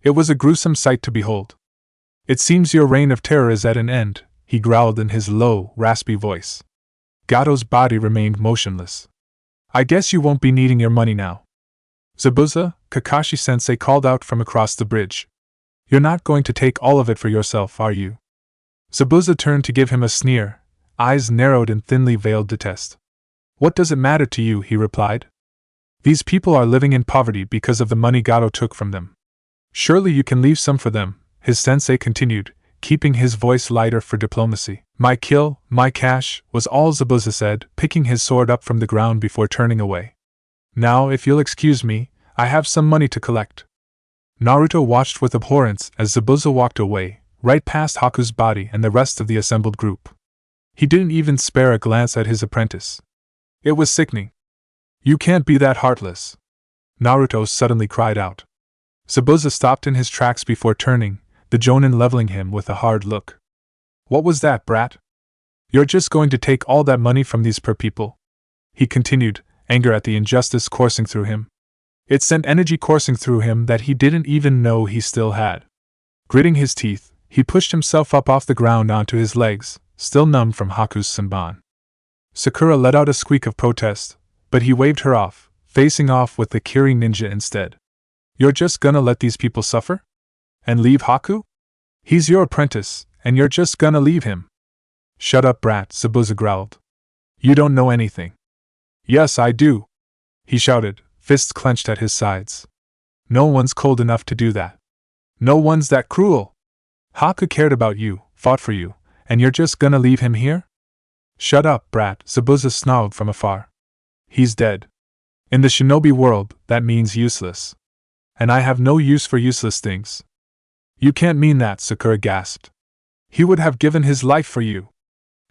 It was a gruesome sight to behold. "It seems your reign of terror is at an end," he growled in his low, raspy voice. Gato's body remained motionless. "I guess you won't be needing your money now." "Zabuza," Kakashi-sensei called out from across the bridge. "You're not going to take all of it for yourself, are you?" Zabuza turned to give him a sneer, eyes narrowed in thinly veiled detest. "What does it matter to you?" he replied. "These people are living in poverty because of the money Gato took from them. Surely you can leave some for them," his sensei continued, keeping his voice lighter for diplomacy. "My kill, my cash," was all Zabuza said, picking his sword up from the ground before turning away. "Now, if you'll excuse me, I have some money to collect." Naruto watched with abhorrence as Zabuza walked away, right past Haku's body and the rest of the assembled group. He didn't even spare a glance at his apprentice. It was sickening. "You can't be that heartless!" Naruto suddenly cried out. Zabuza stopped in his tracks before turning, the Jonin leveling him with a hard look. "What was that, brat? You're just going to take all that money from these poor people?" he continued, anger at the injustice coursing through him. It sent energy coursing through him that he didn't even know he still had. Gritting his teeth, he pushed himself up off the ground onto his legs, still numb from Haku's senbon. Sakura let out a squeak of protest, but he waved her off, facing off with the Kiri ninja instead. "You're just gonna let these people suffer? And leave Haku? He's your apprentice, and you're just gonna leave him?" "Shut up, brat," Zabuza growled. "You don't know anything." "Yes, I do," he shouted, fists clenched at his sides. "No one's cold enough to do that. No one's that cruel. Haku cared about you, fought for you, and you're just gonna leave him here?" "Shut up, brat," Zabuza snarled from afar. "He's dead. In the shinobi world, that means useless. And I have no use for useless things." "You can't mean that," Sakura gasped. "He would have given his life for you.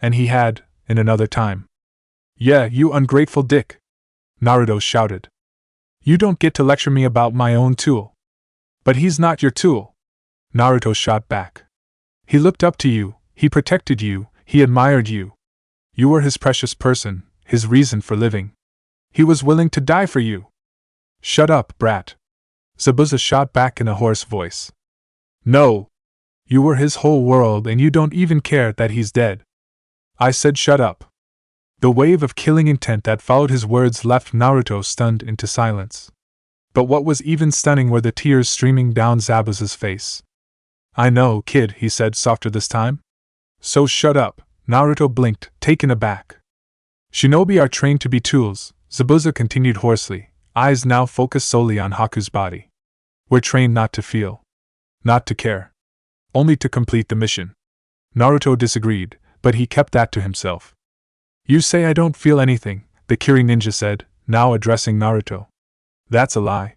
And he had, in another time." "Yeah, you ungrateful dick!" Naruto shouted. "You don't get to lecture me about my own tool." "But he's not your tool," Naruto shot back. "He looked up to you, he protected you, he admired you. You were his precious person, his reason for living. He was willing to die for you. Shut up, brat. Zabuza shot back in a hoarse voice. No! You were his whole world and you don't even care that he's dead. I said shut up. The wave of killing intent that followed his words left Naruto stunned into silence. But what was even stunning were the tears streaming down Zabuza's face. I know, kid, he said softer this time. So shut up. Naruto blinked, taken aback. Shinobi are trained to be tools, Zabuza continued hoarsely, eyes now focused solely on Haku's body. We're trained not to feel. Not to care. Only to complete the mission. Naruto disagreed, but he kept that to himself. You say I don't feel anything, the Kiri ninja said, now addressing Naruto. That's a lie.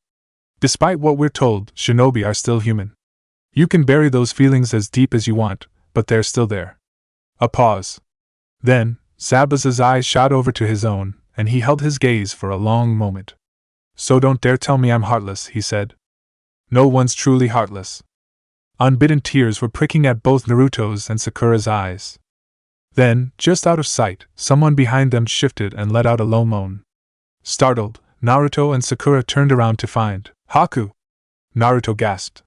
Despite what we're told, shinobi are still human. You can bury those feelings as deep as you want, but they're still there. A pause. Then, Zabuza's eyes shot over to his own, and he held his gaze for a long moment. So don't dare tell me I'm heartless, he said. No one's truly heartless. Unbidden tears were pricking at both Naruto's and Sakura's eyes. Then, just out of sight, someone behind them shifted and let out a low moan. Startled, Naruto and Sakura turned around to find Haku. Naruto gasped.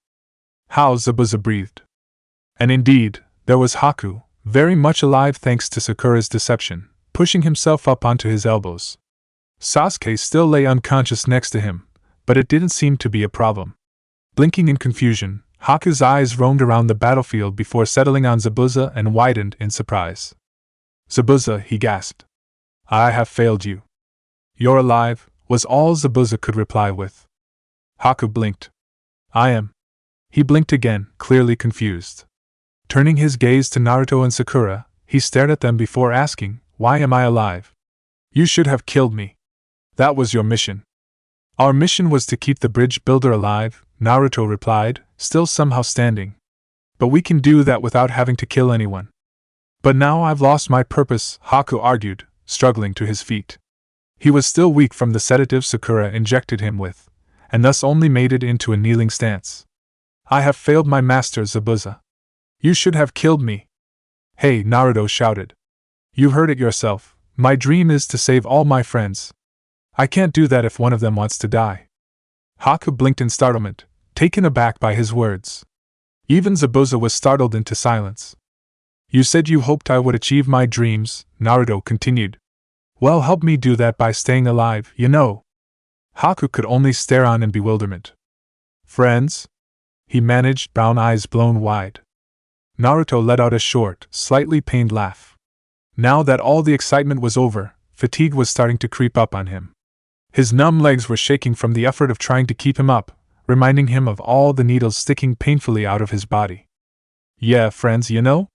How? Zabuza breathed. And indeed, there was Haku, very much alive thanks to Sakura's deception, pushing himself up onto his elbows. Sasuke still lay unconscious next to him, but it didn't seem to be a problem. Blinking in confusion, Haku's eyes roamed around the battlefield before settling on Zabuza and widened in surprise. Zabuza, he gasped. I have failed you. You're alive, was all Zabuza could reply with. Haku blinked. I am. He blinked again, clearly confused. Turning his gaze to Naruto and Sakura, he stared at them before asking, Why am I alive? You should have killed me. That was your mission. Our mission was to keep the bridge builder alive, Naruto replied, still somehow standing. But we can do that without having to kill anyone. But now I've lost my purpose, Haku argued, struggling to his feet. He was still weak from the sedative Sakura injected him with, and thus only made it into a kneeling stance. I have failed my master, Zabuza. You should have killed me. Hey, Naruto shouted. You heard it yourself, my dream is to save all my friends. I can't do that if one of them wants to die. Haku blinked in startlement, taken aback by his words. Even Zabuza was startled into silence. You said you hoped I would achieve my dreams, Naruto continued. Well, help me do that by staying alive, you know. Haku could only stare on in bewilderment. Friends? He managed, brown eyes blown wide. Naruto let out a short, slightly pained laugh. Now that all the excitement was over, fatigue was starting to creep up on him. His numb legs were shaking from the effort of trying to keep him up, reminding him of all the needles sticking painfully out of his body. Yeah, friends, you know?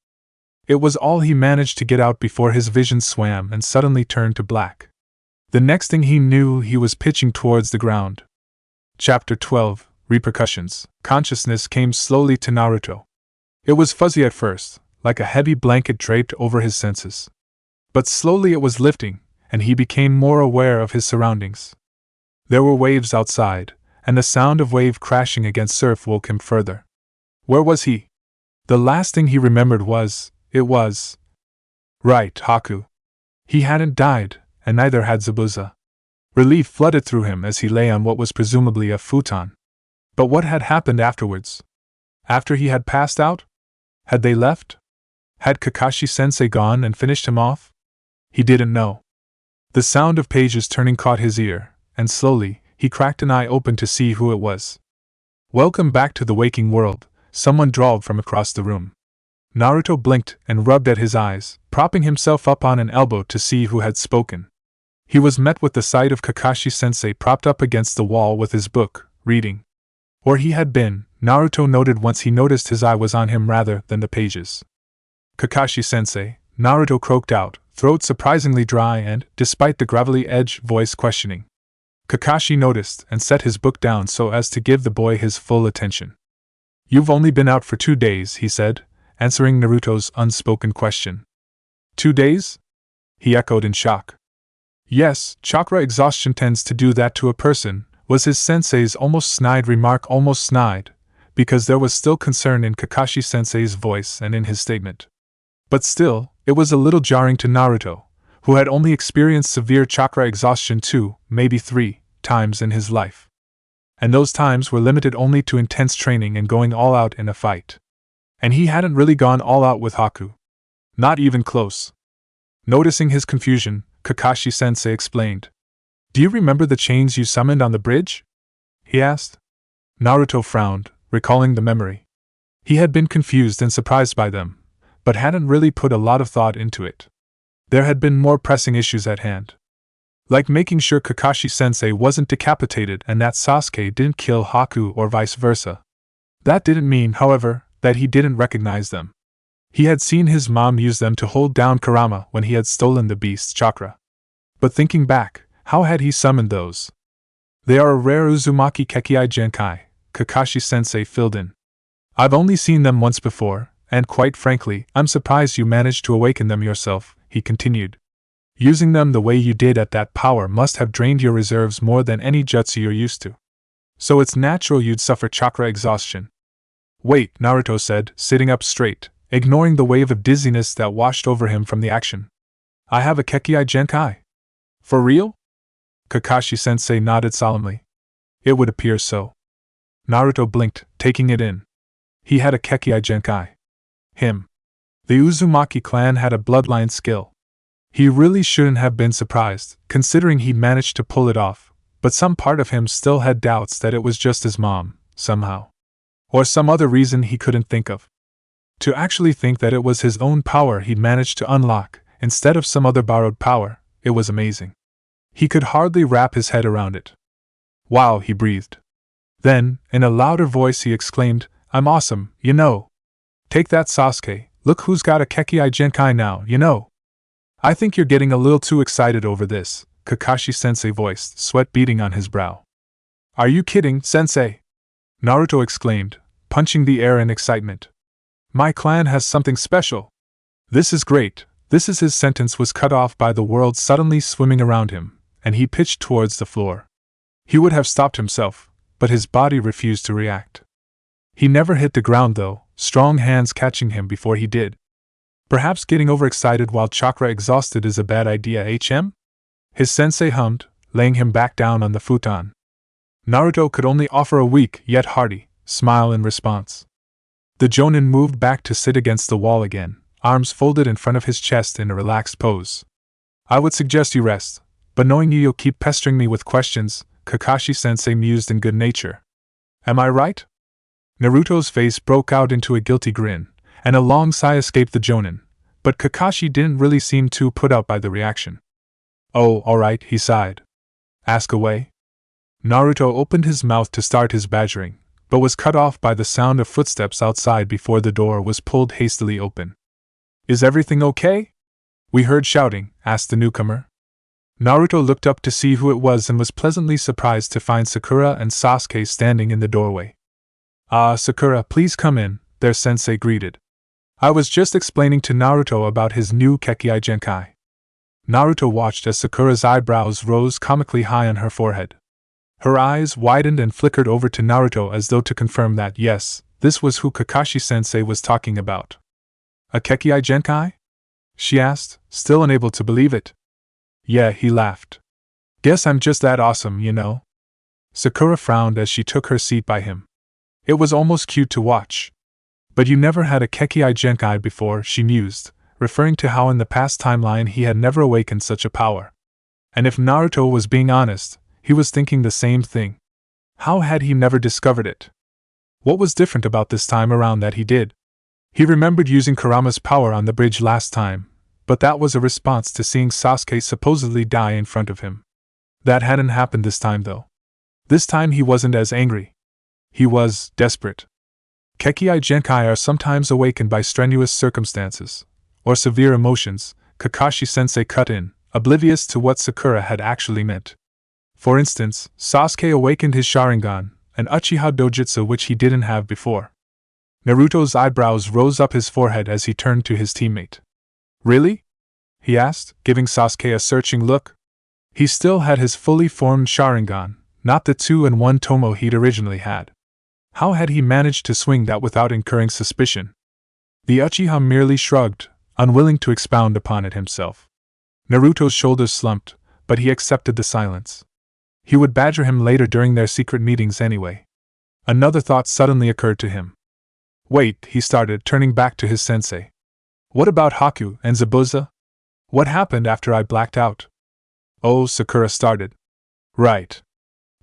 It was all he managed to get out before his vision swam and suddenly turned to black. The next thing he knew, he was pitching towards the ground. Chapter 12, Repercussions. Consciousness came slowly to Naruto. It was fuzzy at first, like a heavy blanket draped over his senses. But slowly it was lifting, and he became more aware of his surroundings. There were waves outside, and the sound of wave crashing against surf woke him further. Where was he? The last thing he remembered was, right, Haku. He hadn't died, and neither had Zabuza. Relief flooded through him as he lay on what was presumably a futon. But what had happened afterwards? After he had passed out? Had they left? Had Kakashi-sensei gone and finished him off? He didn't know. The sound of pages turning caught his ear, and slowly, he cracked an eye open to see who it was. Welcome back to the waking world, someone drawled from across the room. Naruto blinked and rubbed at his eyes, propping himself up on an elbow to see who had spoken. He was met with the sight of Kakashi-sensei propped up against the wall with his book, reading. Or he had been, Naruto noted once he noticed his eye was on him rather than the pages. Kakashi-sensei, Naruto croaked out, throat surprisingly dry and, despite the gravelly edge, voice questioning. Kakashi noticed and set his book down so as to give the boy his full attention. You've only been out for 2 days, he said, answering Naruto's unspoken question. 2 days? He echoed in shock. Yes, chakra exhaustion tends to do that to a person, was his sensei's almost snide remark, almost snide, because there was still concern in Kakashi-sensei's voice and in his statement. But still, it was a little jarring to Naruto, who had only experienced severe chakra exhaustion 2, maybe 3, times in his life. And those times were limited only to intense training and going all out in a fight. And he hadn't really gone all out with Haku. Not even close. Noticing his confusion, Kakashi-sensei explained. "Do you remember the chains you summoned on the bridge?" he asked. Naruto frowned, recalling the memory. He had been confused and surprised by them, but hadn't really put a lot of thought into it. There had been more pressing issues at hand. Like making sure Kakashi-sensei wasn't decapitated and that Sasuke didn't kill Haku or vice versa. That didn't mean, however, that he didn't recognize them. He had seen his mom use them to hold down Kurama when he had stolen the beast's chakra. But thinking back, how had he summoned those? "They are a rare Uzumaki Kekii Genkai," Kakashi-sensei filled in. "I've only seen them once before, and quite frankly, I'm surprised you managed to awaken them yourself," he continued. "Using them the way you did at that power must have drained your reserves more than any jutsu you're used to. So it's natural you'd suffer chakra exhaustion." "Wait," Naruto said, sitting up straight, ignoring the wave of dizziness that washed over him from the action. "I have a Kekii Genkai." "For real?" Kakashi-sensei nodded solemnly. "It would appear so." Naruto blinked, taking it in. He had a Kekii Genkai. Him. The Uzumaki clan had a bloodline skill. He really shouldn't have been surprised, considering he'd managed to pull it off, but some part of him still had doubts that it was just his mom, somehow. Or some other reason he couldn't think of. To actually think that it was his own power he'd managed to unlock, instead of some other borrowed power, it was amazing. He could hardly wrap his head around it. "Wow," he breathed. Then, in a louder voice he exclaimed, "I'm awesome, you know. Take that, Sasuke, look who's got a Kekii Genkai now, you know." "I think you're getting a little too excited over this," Kakashi-sensei voiced, sweat beading on his brow. "Are you kidding, sensei?" Naruto exclaimed, punching the air in excitement. "My clan has something special. This is great." His sentence was cut off by the world suddenly swimming around him, and he pitched towards the floor. He would have stopped himself, but his body refused to react. He never hit the ground though, strong hands catching him before he did. "Perhaps getting overexcited while chakra exhausted is a bad idea, HM?" his sensei hummed, laying him back down on the futon. Naruto could only offer a weak, yet hearty, smile in response. The Jonin moved back to sit against the wall again, arms folded in front of his chest in a relaxed pose. "I would suggest you rest, but knowing you'll keep pestering me with questions," Kakashi-sensei mused in good nature. "Am I right?" Naruto's face broke out into a guilty grin, and a long sigh escaped the Jonin, but Kakashi didn't really seem too put out by the reaction. "Oh, alright," he sighed. "Ask away." Naruto opened his mouth to start his badgering, but was cut off by the sound of footsteps outside before the door was pulled hastily open. "Is everything okay?" "We heard shouting," asked the newcomer. Naruto looked up to see who it was and was pleasantly surprised to find Sakura and Sasuke standing in the doorway. "Ah, Sakura, please come in," their sensei greeted. "I was just explaining to Naruto about his new Kekii Genkai." Naruto watched as Sakura's eyebrows rose comically high on her forehead. Her eyes widened and flickered over to Naruto as though to confirm that yes, this was who Kakashi-sensei was talking about. "A Kekii Genkai?" she asked, still unable to believe it. "Yeah," he laughed. "Guess I'm just that awesome, you know." Sakura frowned as she took her seat by him. It was almost cute to watch. "But you never had a Kekii Genkai before," she mused, referring to how in the past timeline he had never awakened such a power. And if Naruto was being honest, he was thinking the same thing. How had he never discovered it? What was different about this time around that he did? He remembered using Kurama's power on the bridge last time, but that was a response to seeing Sasuke supposedly die in front of him. That hadn't happened this time though. This time he wasn't as angry. He was desperate. Kekii Genkai are sometimes awakened by strenuous circumstances, or severe emotions, Kakashi-sensei cut in, oblivious to what Sakura had actually meant. For instance, Sasuke awakened his Sharingan, an Uchiha dojutsu which he didn't have before. Naruto's eyebrows rose up his forehead as he turned to his teammate. "Really?" he asked, giving Sasuke a searching look. He still had his fully formed Sharingan, not the 2-in-1 Tomo he'd originally had. How had he managed to swing that without incurring suspicion? The Uchiha merely shrugged, unwilling to expound upon it himself. Naruto's shoulders slumped, but he accepted the silence. He would badger him later during their secret meetings anyway. Another thought suddenly occurred to him. Wait, he started, turning back to his sensei. What about Haku and Zabuza? What happened after I blacked out? Oh, Sakura started. Right.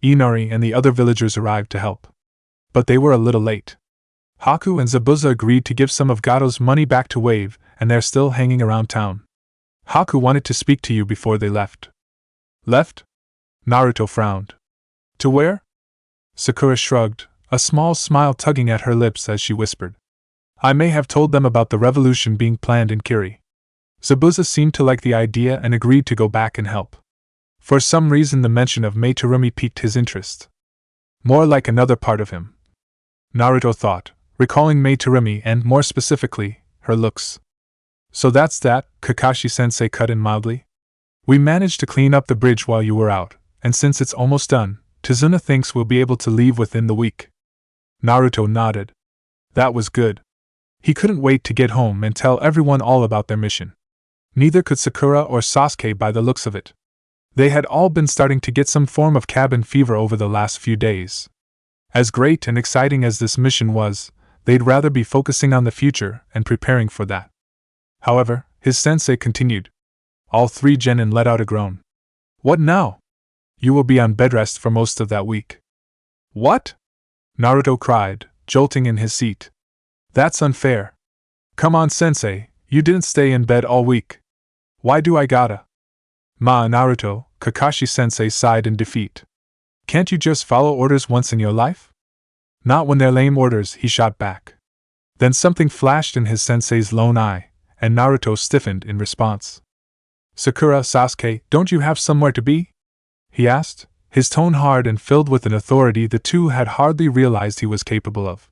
Inari and the other villagers arrived to help. But they were a little late. Haku and Zabuza agreed to give some of Gato's money back to Wave, and they're still hanging around town. Haku wanted to speak to you before they left. Left? Naruto frowned. To where? Sakura shrugged, a small smile tugging at her lips as she whispered. I may have told them about the revolution being planned in Kiri. Zabuza seemed to like the idea and agreed to go back and help. For some reason the mention of Mei Terumi piqued his interest. More like another part of him, Naruto thought, recalling Mei Terumi and, more specifically, her looks. So that's that, Kakashi-sensei cut in mildly. We managed to clean up the bridge while you were out, and since it's almost done, Tizuna thinks we'll be able to leave within the week. Naruto nodded. That was good. He couldn't wait to get home and tell everyone all about their mission. Neither could Sakura or Sasuke by the looks of it. They had all been starting to get some form of cabin fever over the last few days. As great and exciting as this mission was, they'd rather be focusing on the future and preparing for that. However, his sensei continued. All three genin let out a groan. What now? You will be on bed rest for most of that week. What? Naruto cried, jolting in his seat. That's unfair. Come on, sensei, you didn't stay in bed all week. Why do I gotta? Naruto, Kakashi-sensei sighed in defeat. Can't you just follow orders once in your life? Not when they're lame orders, he shot back. Then something flashed in his sensei's lone eye, and Naruto stiffened in response. Sakura, Sasuke, don't you have somewhere to be? He asked, his tone hard and filled with an authority the two had hardly realized he was capable of.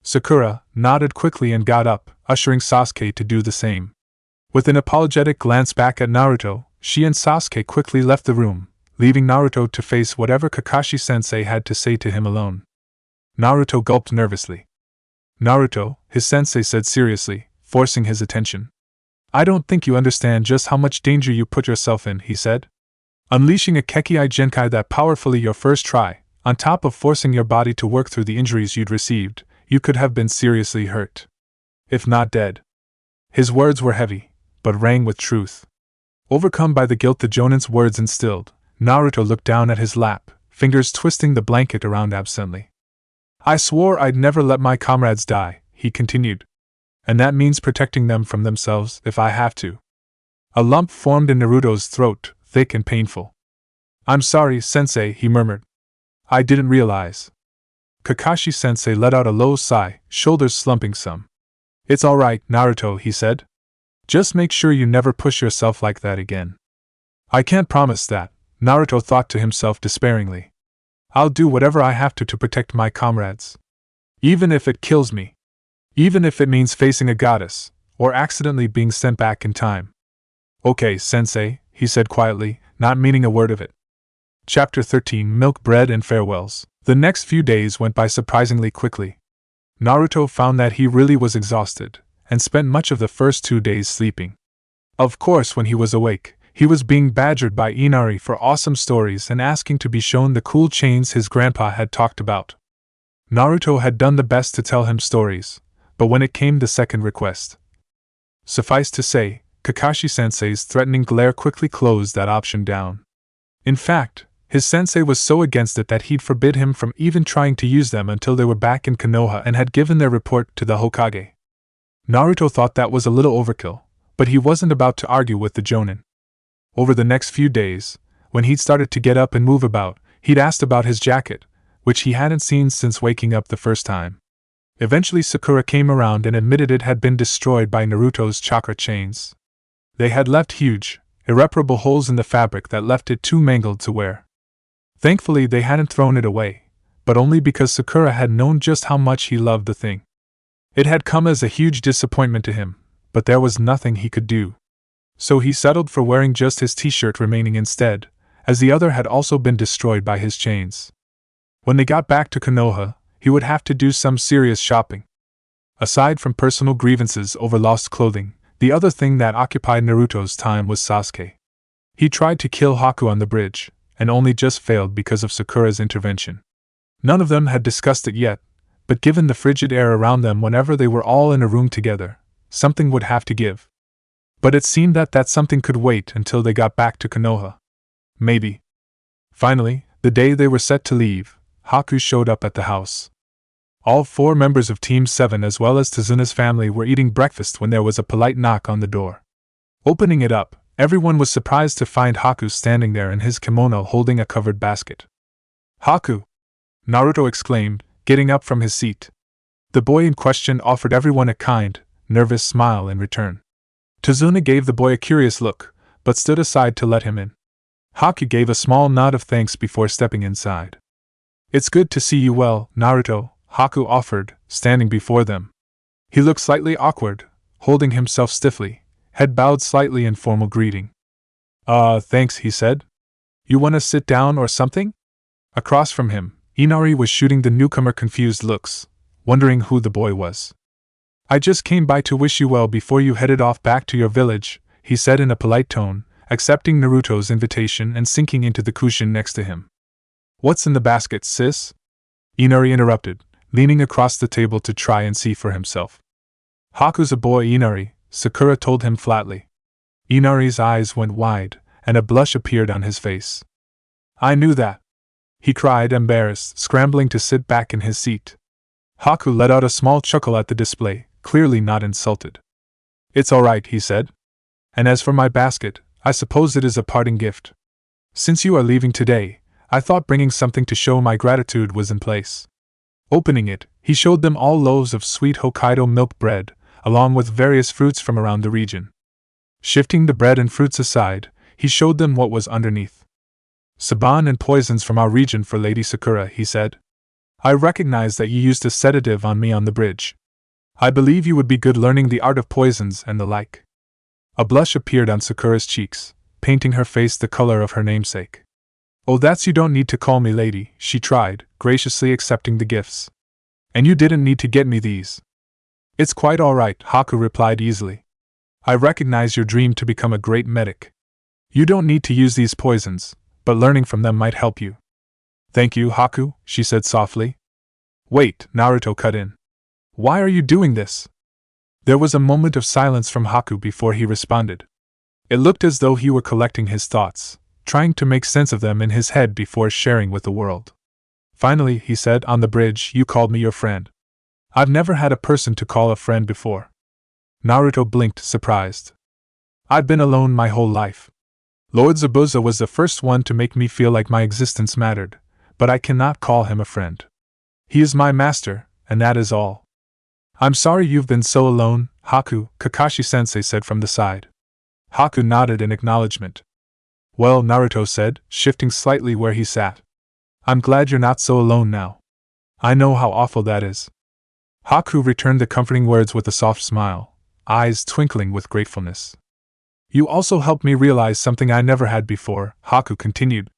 Sakura nodded quickly and got up, ushering Sasuke to do the same. With an apologetic glance back at Naruto, she and Sasuke quickly left the room, leaving Naruto to face whatever Kakashi-sensei had to say to him alone. Naruto gulped nervously. Naruto, his sensei said seriously, forcing his attention. I don't think you understand just how much danger you put yourself in, he said. Unleashing a Kekkai Genkai that powerfully your first try, on top of forcing your body to work through the injuries you'd received, you could have been seriously hurt. If not dead. His words were heavy, but rang with truth. Overcome by the guilt the Jonin's words instilled, Naruto looked down at his lap, fingers twisting the blanket around absently. I swore I'd never let my comrades die, he continued. And that means protecting them from themselves if I have to. A lump formed in Naruto's throat, thick and painful. I'm sorry, sensei, he murmured. I didn't realize. Kakashi-sensei let out a low sigh, shoulders slumping some. It's all right, Naruto, he said. Just make sure you never push yourself like that again. I can't promise that, Naruto thought to himself despairingly. I'll do whatever I have to protect my comrades. Even if it kills me. Even if it means facing a goddess, or accidentally being sent back in time. Okay, sensei, he said quietly, not meaning a word of it. Chapter 13 Milk, Bread, and Farewells. The next few days went by surprisingly quickly. Naruto found that he really was exhausted, and spent much of the first 2 days sleeping. Of course, when he was awake, he was being badgered by Inari for awesome stories and asking to be shown the cool chains his grandpa had talked about. Naruto had done the best to tell him stories, but when it came the second request, suffice to say, Kakashi-sensei's threatening glare quickly closed that option down. In fact, his sensei was so against it that he'd forbid him from even trying to use them until they were back in Konoha and had given their report to the Hokage. Naruto thought that was a little overkill, but he wasn't about to argue with the Jonin. Over the next few days, when he'd started to get up and move about, he'd asked about his jacket, which he hadn't seen since waking up the first time. Eventually Sakura came around and admitted it had been destroyed by Naruto's chakra chains. They had left huge, irreparable holes in the fabric that left it too mangled to wear. Thankfully they hadn't thrown it away, but only because Sakura had known just how much he loved the thing. It had come as a huge disappointment to him, but there was nothing he could do. So he settled for wearing just his t-shirt remaining instead, as the other had also been destroyed by his chains. When they got back to Konoha, he would have to do some serious shopping. Aside from personal grievances over lost clothing, The other thing that occupied Naruto's time was Sasuke. He tried to kill Haku on the bridge, and only just failed because of Sakura's intervention. None of them had discussed it yet, but given the frigid air around them whenever they were all in a room together, something would have to give. But it seemed that something could wait until they got back to Konoha. Maybe. Finally, the day they were set to leave, Haku showed up at the house. All 4 members of Team 7 as well as Tazuna's family were eating breakfast when there was a polite knock on the door. Opening it up, everyone was surprised to find Haku standing there in his kimono holding a covered basket. "Haku!" Naruto exclaimed, getting up from his seat. The boy in question offered everyone a kind, nervous smile in return. Tazuna gave the boy a curious look, but stood aside to let him in. Haku gave a small nod of thanks before stepping inside. "It's good to see you well, Naruto," Haku offered, standing before them. He looked slightly awkward, holding himself stiffly, head bowed slightly in formal greeting. Thanks," he said. "You wanna sit down or something?" Across from him, Inari was shooting the newcomer confused looks, wondering who the boy was. "I just came by to wish you well before you headed off back to your village," he said in a polite tone, accepting Naruto's invitation and sinking into the cushion next to him. "What's in the basket, sis?" Inari interrupted, leaning across the table to try and see for himself. "Haku's a boy, Inari," Sakura told him flatly. Inari's eyes went wide, and a blush appeared on his face. "I knew that!" he cried, embarrassed, scrambling to sit back in his seat. Haku let out a small chuckle at the display, clearly not insulted. "It's all right," he said. "And as for my basket, I suppose it is a parting gift. Since you are leaving today, I thought bringing something to show my gratitude was in place." Opening it, he showed them all loaves of sweet Hokkaido milk bread, along with various fruits from around the region. Shifting the bread and fruits aside, he showed them what was underneath. "Saban and poisons from our region for Lady Sakura," he said. "I recognize that you used a sedative on me on the bridge. I believe you would be good learning the art of poisons and the like." A blush appeared on Sakura's cheeks, painting her face the color of her namesake. "Oh, that's you don't need to call me lady," she tried, graciously accepting the gifts. "And you didn't need to get me these." "It's quite all right," Haku replied easily. "I recognize your dream to become a great medic. You don't need to use these poisons, but learning from them might help you." "Thank you, Haku," she said softly. "Wait," Naruto cut in. "Why are you doing this?" There was a moment of silence from Haku before he responded. It looked as though he were collecting his thoughts, trying to make sense of them in his head before sharing with the world. Finally, he said, "On the bridge, you called me your friend. I've never had a person to call a friend before." Naruto blinked, surprised. "I've been alone my whole life. Lord Zabuza was the first one to make me feel like my existence mattered, but I cannot call him a friend. He is my master, and that is all." "I'm sorry you've been so alone, Haku," Kakashi-sensei said from the side. Haku nodded in acknowledgement. "Well," Naruto said, shifting slightly where he sat, "I'm glad you're not so alone now. I know how awful that is." Haku returned the comforting words with a soft smile, eyes twinkling with gratefulness. "You also helped me realize something I never had before," Haku continued.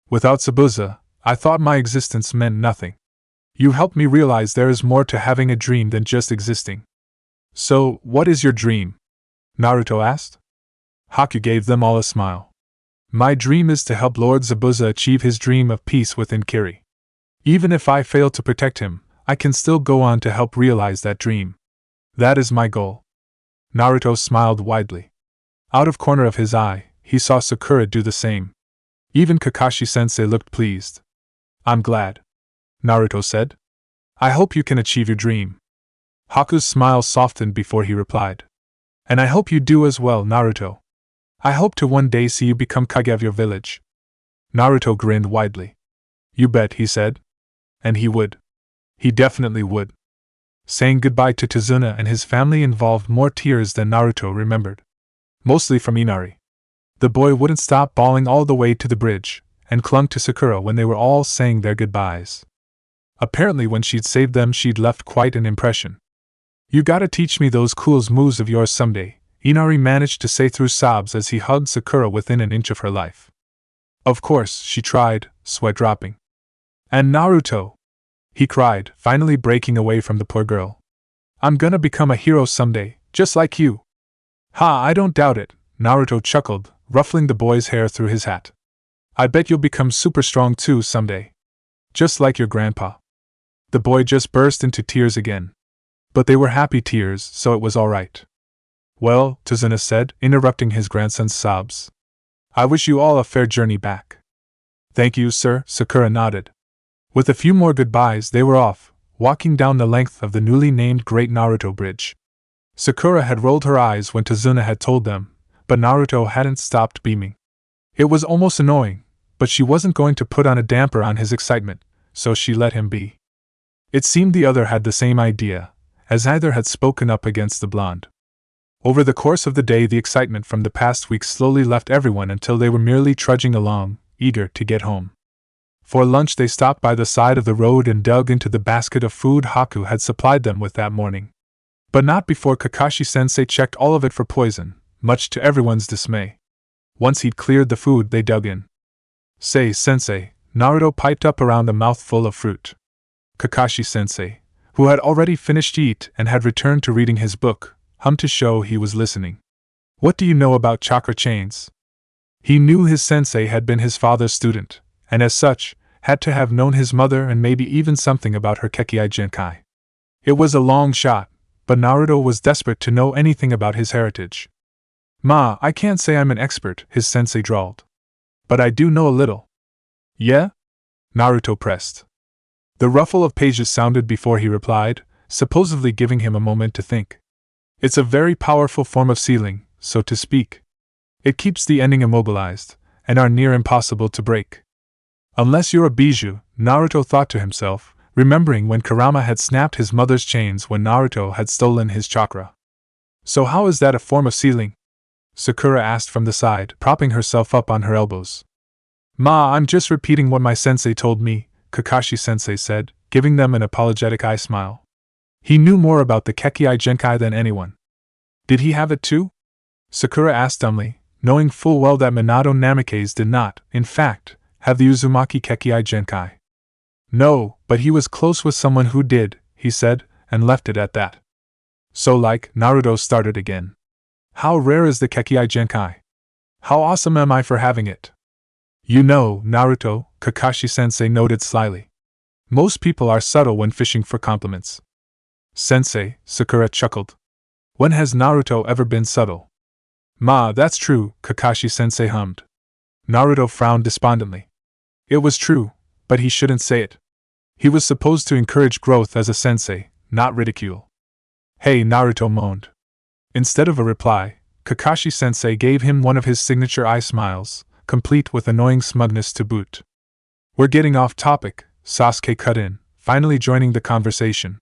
"Without Zabuza, I thought my existence meant nothing. You helped me realize there is more to having a dream than just existing." "So, what is your dream?" Naruto asked. Haku gave them all a smile. "My dream is to help Lord Zabuza achieve his dream of peace within Kiri. Even if I fail to protect him, I can still go on to help realize that dream. That is my goal." Naruto smiled widely. Out of corner of his eye, he saw Sakura do the same. Even Kakashi-sensei looked pleased. "I'm glad," Naruto said. "I hope you can achieve your dream." Haku's smile softened before he replied. "And I hope you do as well, Naruto. I hope to one day see you become Kage of your village." Naruto grinned widely. "You bet," he said. And he would. He definitely would. Saying goodbye to Tazuna and his family involved more tears than Naruto remembered. Mostly from Inari. The boy wouldn't stop bawling all the way to the bridge, and clung to Sakura when they were all saying their goodbyes. Apparently when she'd saved them she'd left quite an impression. "You gotta teach me those cool moves of yours someday," Inari managed to say through sobs as he hugged Sakura within an inch of her life. "Of course," she tried, sweat dropping. "And Naruto!" he cried, finally breaking away from the poor girl. "I'm gonna become a hero someday, just like you." Ha, I don't doubt it, Naruto chuckled, ruffling the boy's hair through his hat. I bet you'll become super strong too someday. Just like your grandpa. The boy just burst into tears again. But they were happy tears, so it was all right. Well, Tazuna said, interrupting his grandson's sobs. I wish you all a fair journey back. Thank you, sir, Sakura nodded. With a few more goodbyes, they were off, walking down the length of the newly named Great Naruto Bridge. Sakura had rolled her eyes when Tazuna had told them, but Naruto hadn't stopped beaming. It was almost annoying, but she wasn't going to put on a damper on his excitement, so she let him be. It seemed the other had the same idea, as neither had spoken up against the blonde. Over the course of the day, the excitement from the past week slowly left everyone until they were merely trudging along, eager to get home. For lunch, they stopped by the side of the road and dug into the basket of food Haku had supplied them with that morning. But not before Kakashi-sensei checked all of it for poison, much to everyone's dismay. Once he'd cleared the food, they dug in. Say, sensei, Naruto piped up around a mouthful of fruit. Kakashi-sensei, who had already finished eat and had returned to reading his book, hummed to show he was listening. What do you know about chakra chains? He knew his sensei had been his father's student, and as such, had to have known his mother and maybe even something about her Kekkei Genkai. It was a long shot, but Naruto was desperate to know anything about his heritage. Ma, I can't say I'm an expert, his sensei drawled. But I do know a little. Yeah? Naruto pressed. The ruffle of pages sounded before he replied, supposedly giving him a moment to think. It's a very powerful form of sealing, so to speak. It keeps the ending immobilized, and are near impossible to break. Unless you're a bijou, Naruto thought to himself, remembering when Kurama had snapped his mother's chains when Naruto had stolen his chakra. So how is that a form of sealing? Sakura asked from the side, propping herself up on her elbows. Ma, I'm just repeating what my sensei told me, Kakashi-sensei said, giving them an apologetic eye smile. He knew more about the Kekkei Genkai than anyone. Did he have it too? Sakura asked dumbly, knowing full well that Minato Namikaze did not, in fact, have the Uzumaki Kekkei Genkai. No, but he was close with someone who did, he said, and left it at that. So Naruto started again. How rare is the Kekkei Genkai? How awesome am I for having it? You know, Naruto, Kakashi-sensei noted slyly. Most people are subtle when fishing for compliments. Sensei, Sakura chuckled. When has Naruto ever been subtle? Ma, that's true, Kakashi-sensei hummed. Naruto frowned despondently. It was true, but he shouldn't say it. He was supposed to encourage growth as a sensei, not ridicule. Hey, Naruto moaned. Instead of a reply, Kakashi-sensei gave him one of his signature eye smiles, complete with annoying smugness to boot. We're getting off topic, Sasuke cut in, finally joining the conversation.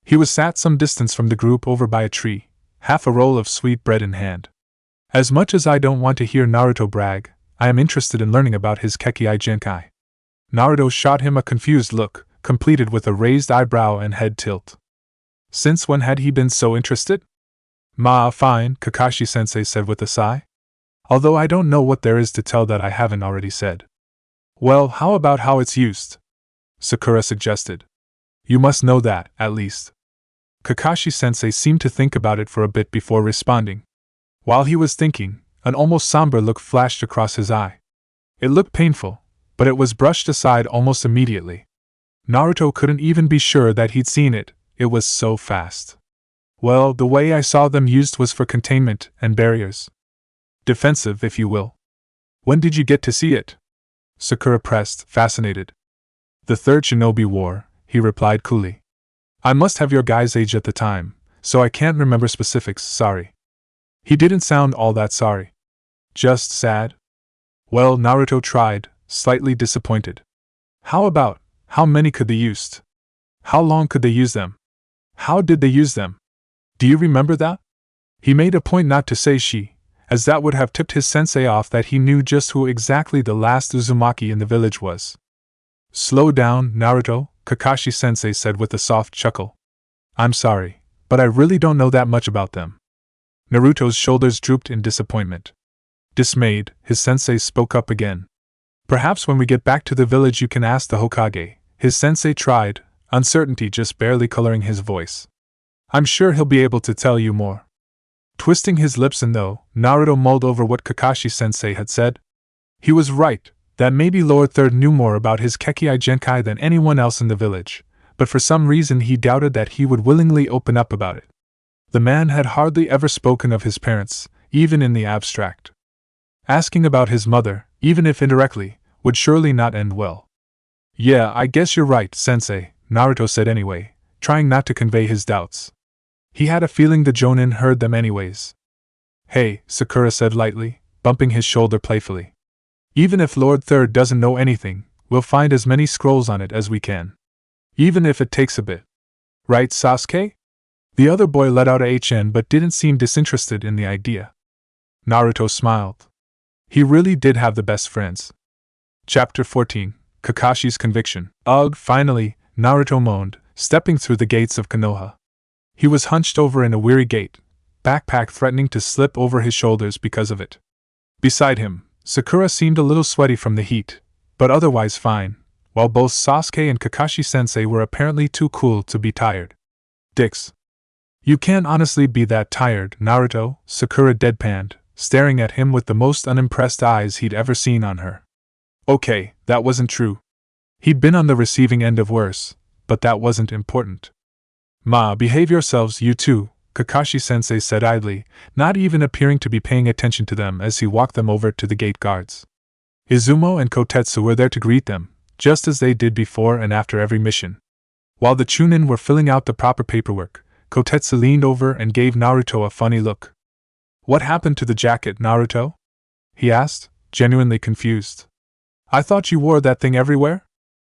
He was sat some distance from the group over by a tree, half a roll of sweet bread in hand. As much as I don't want to hear Naruto brag, I am interested in learning about his Kekkei Genkai. Naruto shot him a confused look, completed with a raised eyebrow and head tilt. Since when had he been so interested? Ma, fine, Kakashi-sensei said with a sigh. Although I don't know what there is to tell that I haven't already said. Well, how about how it's used? Sakura suggested. You must know that, at least. Kakashi-sensei seemed to think about it for a bit before responding. While he was thinking, an almost somber look flashed across his eye. It looked painful, but it was brushed aside almost immediately. Naruto couldn't even be sure that he'd seen it, it was so fast. Well, the way I saw them used was for containment and barriers. Defensive, if you will. When did you get to see it? Sakura pressed, fascinated. The Third Shinobi War, he replied coolly. I must have your guy's age at the time, so I can't remember specifics, sorry. He didn't sound all that sorry. Just sad? Well, Naruto tried, slightly disappointed. How many could they use? How long could they use them? How did they use them? Do you remember that? He made a point not to say she, as that would have tipped his sensei off that he knew just who exactly the last Uzumaki in the village was. Slow down, Naruto, Kakashi-sensei said with a soft chuckle. I'm sorry, but I really don't know that much about them. Naruto's shoulders drooped in disappointment. Dismayed, his sensei spoke up again. Perhaps when we get back to the village you can ask the Hokage, his sensei tried, uncertainty just barely coloring his voice. I'm sure he'll be able to tell you more. Twisting his lips, and though Naruto mulled over what Kakashi-sensei had said, he was right, that maybe Lord Third knew more about his Kekkai Genkai than anyone else in the village, but for some reason he doubted that he would willingly open up about it. The man had hardly ever spoken of his parents, even in the abstract. Asking about his mother, even if indirectly, would surely not end well. Yeah, I guess you're right, sensei, Naruto said anyway, trying not to convey his doubts. He had a feeling the Jonin heard them anyways. Hey, Sakura said lightly, bumping his shoulder playfully. Even if Lord Third doesn't know anything, we'll find as many scrolls on it as we can. Even if it takes a bit. Right, Sasuke? The other boy let out a HN but didn't seem disinterested in the idea. Naruto smiled. He really did have the best friends. Chapter 14, Kakashi's Conviction. Ugh, finally, Naruto moaned, stepping through the gates of Konoha. He was hunched over in a weary gait, backpack threatening to slip over his shoulders because of it. Beside him, Sakura seemed a little sweaty from the heat, but otherwise fine, while both Sasuke and Kakashi-sensei were apparently too cool to be tired. Dicks. You can't honestly be that tired, Naruto, Sakura deadpanned, staring at him with the most unimpressed eyes he'd ever seen on her. Okay, that wasn't true. He'd been on the receiving end of worse, but that wasn't important. Behave yourselves, you two, Kakashi-sensei said idly, not even appearing to be paying attention to them as he walked them over to the gate guards. Izumo and Kotetsu were there to greet them, just as they did before and after every mission. While the Chunin were filling out the proper paperwork, Kotetsu leaned over and gave Naruto a funny look. What happened to the jacket, Naruto? He asked, genuinely confused. I thought you wore that thing everywhere?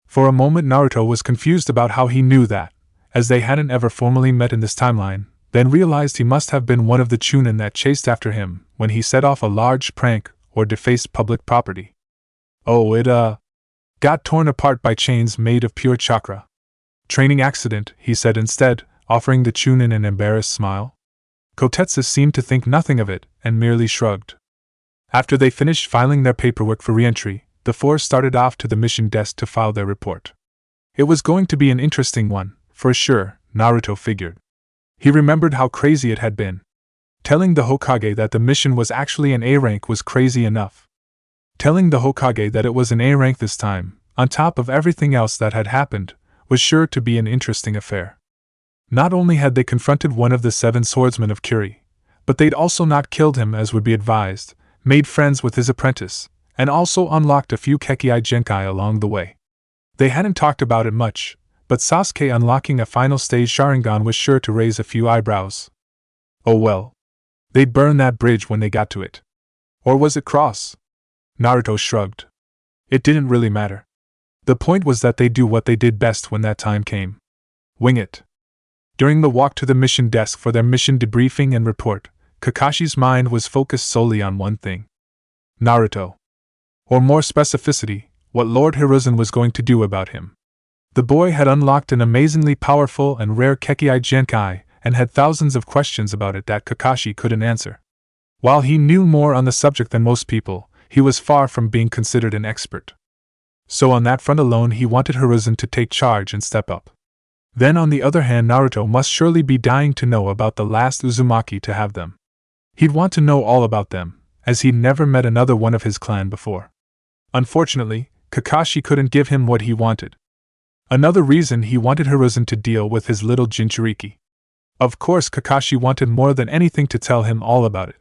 For a moment Naruto was confused about how he knew that, as they hadn't ever formally met in this timeline, then realized he must have been one of the Chunin that chased after him when he set off a large prank or defaced public property. Oh, it got torn apart by chains made of pure chakra. Training accident, he said instead, offering the Chunin an embarrassed smile. Kotetsu seemed to think nothing of it and merely shrugged. After they finished filing their paperwork for re-entry, the four started off to the mission desk to file their report. It was going to be an interesting one, for sure, Naruto figured. He remembered how crazy it had been. Telling the Hokage that the mission was actually an A rank was crazy enough. Telling the Hokage that it was an A rank this time, on top of everything else that had happened, was sure to be an interesting affair. Not only had they confronted one of the 7 swordsmen of Kuri, but they'd also not killed him as would be advised, made friends with his apprentice, and also unlocked a few Kekkai Genkai along the way. They hadn't talked about it much, but Sasuke unlocking a final stage Sharingan was sure to raise a few eyebrows. Oh well. They'd burn that bridge when they got to it. Or was it cross? Naruto shrugged. It didn't really matter. The point was that they'd do what they did best when that time came. Wing it. During the walk to the mission desk for their mission debriefing and report, Kakashi's mind was focused solely on one thing. Naruto. Or more specificity, what Lord Hiruzen was going to do about him. The boy had unlocked an amazingly powerful and rare Kekkai Genkai and had thousands of questions about it that Kakashi couldn't answer. While he knew more on the subject than most people, he was far from being considered an expert. So on that front alone he wanted Hiruzen to take charge and step up. Then on the other hand Naruto must surely be dying to know about the last Uzumaki to have them. He'd want to know all about them, as he'd never met another one of his clan before. Unfortunately, Kakashi couldn't give him what he wanted. Another reason he wanted Hiruzen to deal with his little Jinchuriki. Of course Kakashi wanted more than anything to tell him all about it.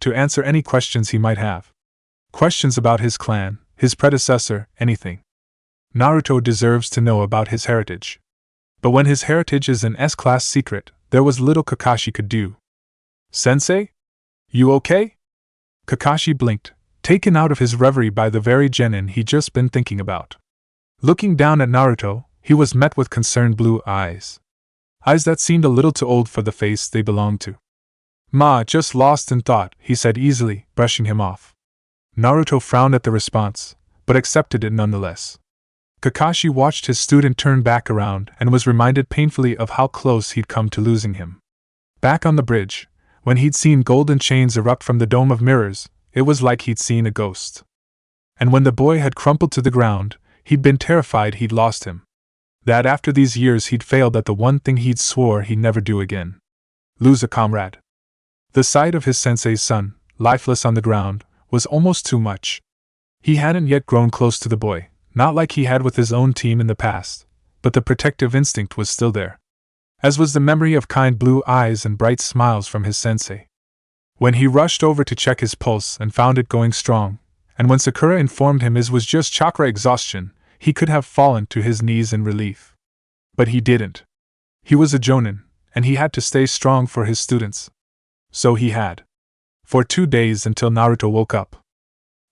To answer any questions he might have. Questions about his clan, his predecessor, anything. Naruto deserves to know about his heritage. But when his heritage is an S-class secret, there was little Kakashi could do. Sensei? You okay? Kakashi blinked, taken out of his reverie by the very genin he'd just been thinking about. Looking down at Naruto, he was met with concerned blue eyes. Eyes that seemed a little too old for the face they belonged to. Just lost in thought, he said easily, brushing him off. Naruto frowned at the response, but accepted it nonetheless. Kakashi watched his student turn back around and was reminded painfully of how close he'd come to losing him. Back on the bridge, when he'd seen golden chains erupt from the dome of mirrors, it was like he'd seen a ghost. And when the boy had crumpled to the ground, he'd been terrified he'd lost him. That after these years he'd failed at the one thing he'd swore he'd never do again. Lose a comrade. The sight of his sensei's son, lifeless on the ground, was almost too much. He hadn't yet grown close to the boy, not like he had with his own team in the past, but the protective instinct was still there, as was the memory of kind blue eyes and bright smiles from his sensei. When he rushed over to check his pulse and found it going strong, and when Sakura informed him his was just chakra exhaustion, he could have fallen to his knees in relief. But he didn't. He was a jonin, and he had to stay strong for his students. So he had. For 2 days until Naruto woke up.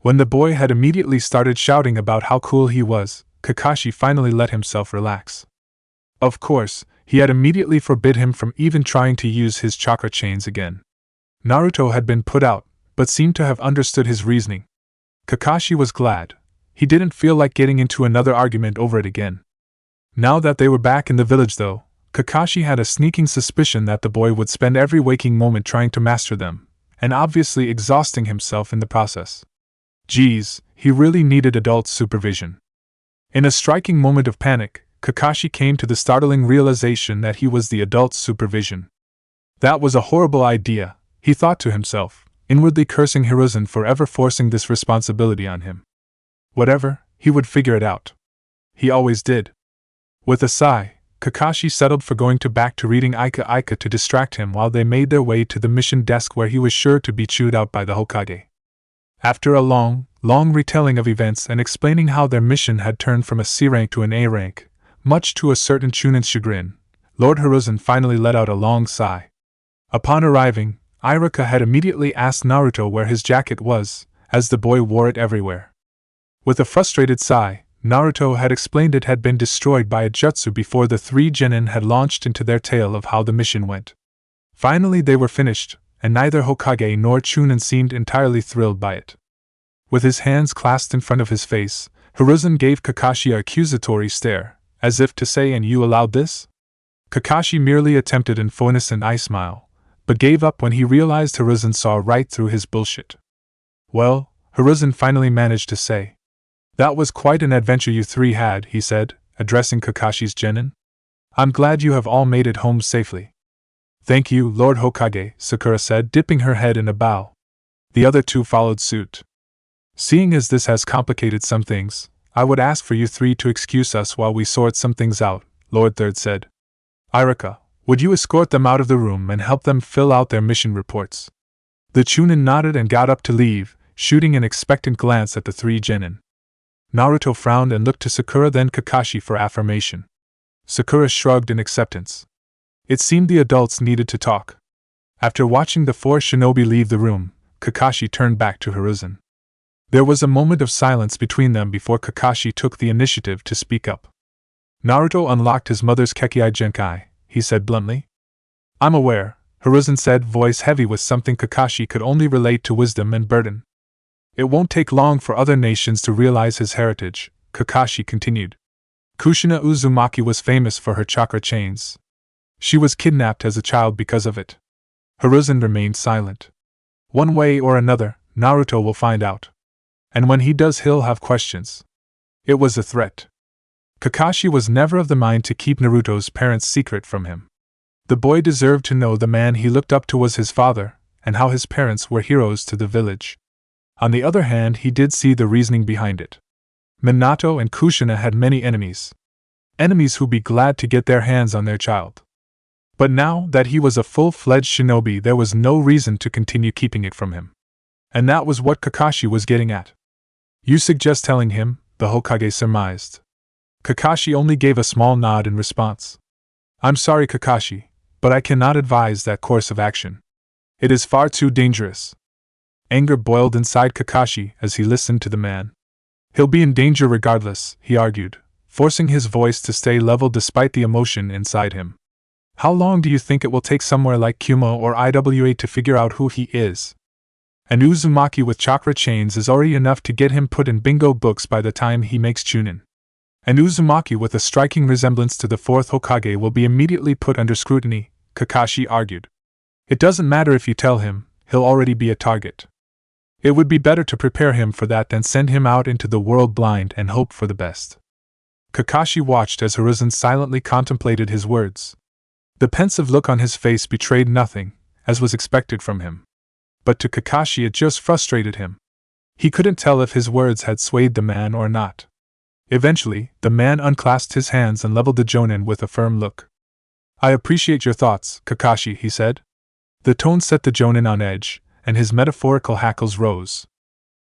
When the boy had immediately started shouting about how cool he was, Kakashi finally let himself relax. Of course, he had immediately forbid him from even trying to use his chakra chains again. Naruto had been put out, but seemed to have understood his reasoning. Kakashi was glad. He didn't feel like getting into another argument over it again. Now that they were back in the village though, Kakashi had a sneaking suspicion that the boy would spend every waking moment trying to master them, and obviously exhausting himself in the process. Geez, he really needed adult supervision. In a striking moment of panic, Kakashi came to the startling realization that he was the adult's supervision. That was a horrible idea, he thought to himself, inwardly cursing Hiruzen for ever forcing this responsibility on him. Whatever, he would figure it out. He always did. With a sigh, Kakashi settled for going back to reading Ika to distract him while they made their way to the mission desk where he was sure to be chewed out by the Hokage. After a long retelling of events and explaining how their mission had turned from a C rank to an A rank, much to a certain Chunin's chagrin, Lord Hiruzen finally let out a long sigh. Upon arriving, Iruka had immediately asked Naruto where his jacket was, as the boy wore it everywhere. With a frustrated sigh, Naruto had explained it had been destroyed by a jutsu before the 3 genin had launched into their tale of how the mission went. Finally they were finished, and neither Hokage nor Chunin seemed entirely thrilled by it. With his hands clasped in front of his face, Hiruzen gave Kakashi an accusatory stare, as if to say, "And you allowed this?" Kakashi merely attempted an innocent eye smile, but gave up when he realized Hiruzen saw right through his bullshit. "Well," Hiruzen finally managed to say. "That was quite an adventure you 3 had," he said, addressing Kakashi's genin. "I'm glad you have all made it home safely." "Thank you, Lord Hokage," Sakura said, dipping her head in a bow. The other 2 followed suit. "Seeing as this has complicated some things, I would ask for you 3 to excuse us while we sort some things out," Lord Third said. "Iruka, would you escort them out of the room and help them fill out their mission reports?" The Chunin nodded and got up to leave, shooting an expectant glance at the 3 genin. Naruto frowned and looked to Sakura then Kakashi for affirmation. Sakura shrugged in acceptance. It seemed the adults needed to talk. After watching the 4 shinobi leave the room, Kakashi turned back to Hiruzen. There was a moment of silence between them before Kakashi took the initiative to speak up. Naruto unlocked his mother's Kekkai Genkai, he said bluntly. "I'm aware," Hiruzen said, voice heavy with something Kakashi could only relate to wisdom and burden. "It won't take long for other nations to realize his heritage," Kakashi continued. "Kushina Uzumaki was famous for her chakra chains. She was kidnapped as a child because of it." Hiruzen remained silent. "One way or another, Naruto will find out. And when he does, he'll have questions." It was a threat. Kakashi was never of the mind to keep Naruto's parents' secret from him. The boy deserved to know the man he looked up to was his father, and how his parents were heroes to the village. On the other hand, he did see the reasoning behind it. Minato and Kushina had many enemies. Enemies who'd be glad to get their hands on their child. But now that he was a full-fledged shinobi, there was no reason to continue keeping it from him. And that was what Kakashi was getting at. "You suggest telling him," the Hokage surmised. Kakashi only gave a small nod in response. "I'm sorry, Kakashi, but I cannot advise that course of action. It is far too dangerous." Anger boiled inside Kakashi as he listened to the man. "He'll be in danger regardless," he argued, forcing his voice to stay level despite the emotion inside him. "How long do you think it will take somewhere like Kumo or IWA to figure out who he is? And Uzumaki with chakra chains is already enough to get him put in bingo books by the time he makes Chunin. And Uzumaki with a striking resemblance to the 4th Hokage will be immediately put under scrutiny," Kakashi argued. "It doesn't matter if you tell him, he'll already be a target. It would be better to prepare him for that than send him out into the world blind and hope for the best." Kakashi watched as Hiruzen silently contemplated his words. The pensive look on his face betrayed nothing, as was expected from him. But to Kakashi it just frustrated him. He couldn't tell if his words had swayed the man or not. Eventually, the man unclasped his hands and leveled the Jonin with a firm look. "I appreciate your thoughts, Kakashi," he said. The tone set the Jonin on edge, and his metaphorical hackles rose.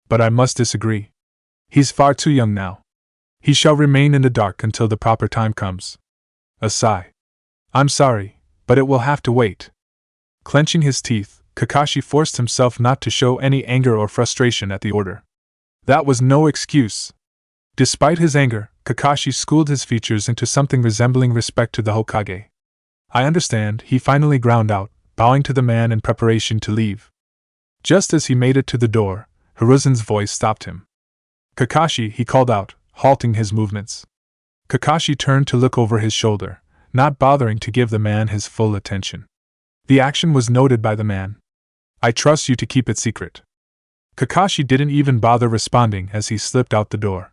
"But I must disagree. He's far too young now. He shall remain in the dark until the proper time comes." A sigh. "I'm sorry, but it will have to wait." Clenching his teeth, Kakashi forced himself not to show any anger or frustration at the order. That was no excuse. Despite his anger, Kakashi schooled his features into something resembling respect to the Hokage. "I understand," he finally ground out, bowing to the man in preparation to leave. Just as he made it to the door, Hiruzen's voice stopped him. "Kakashi," he called out, halting his movements. Kakashi turned to look over his shoulder, not bothering to give the man his full attention. The action was noted by the man. "I trust you to keep it secret." Kakashi didn't even bother responding as he slipped out the door.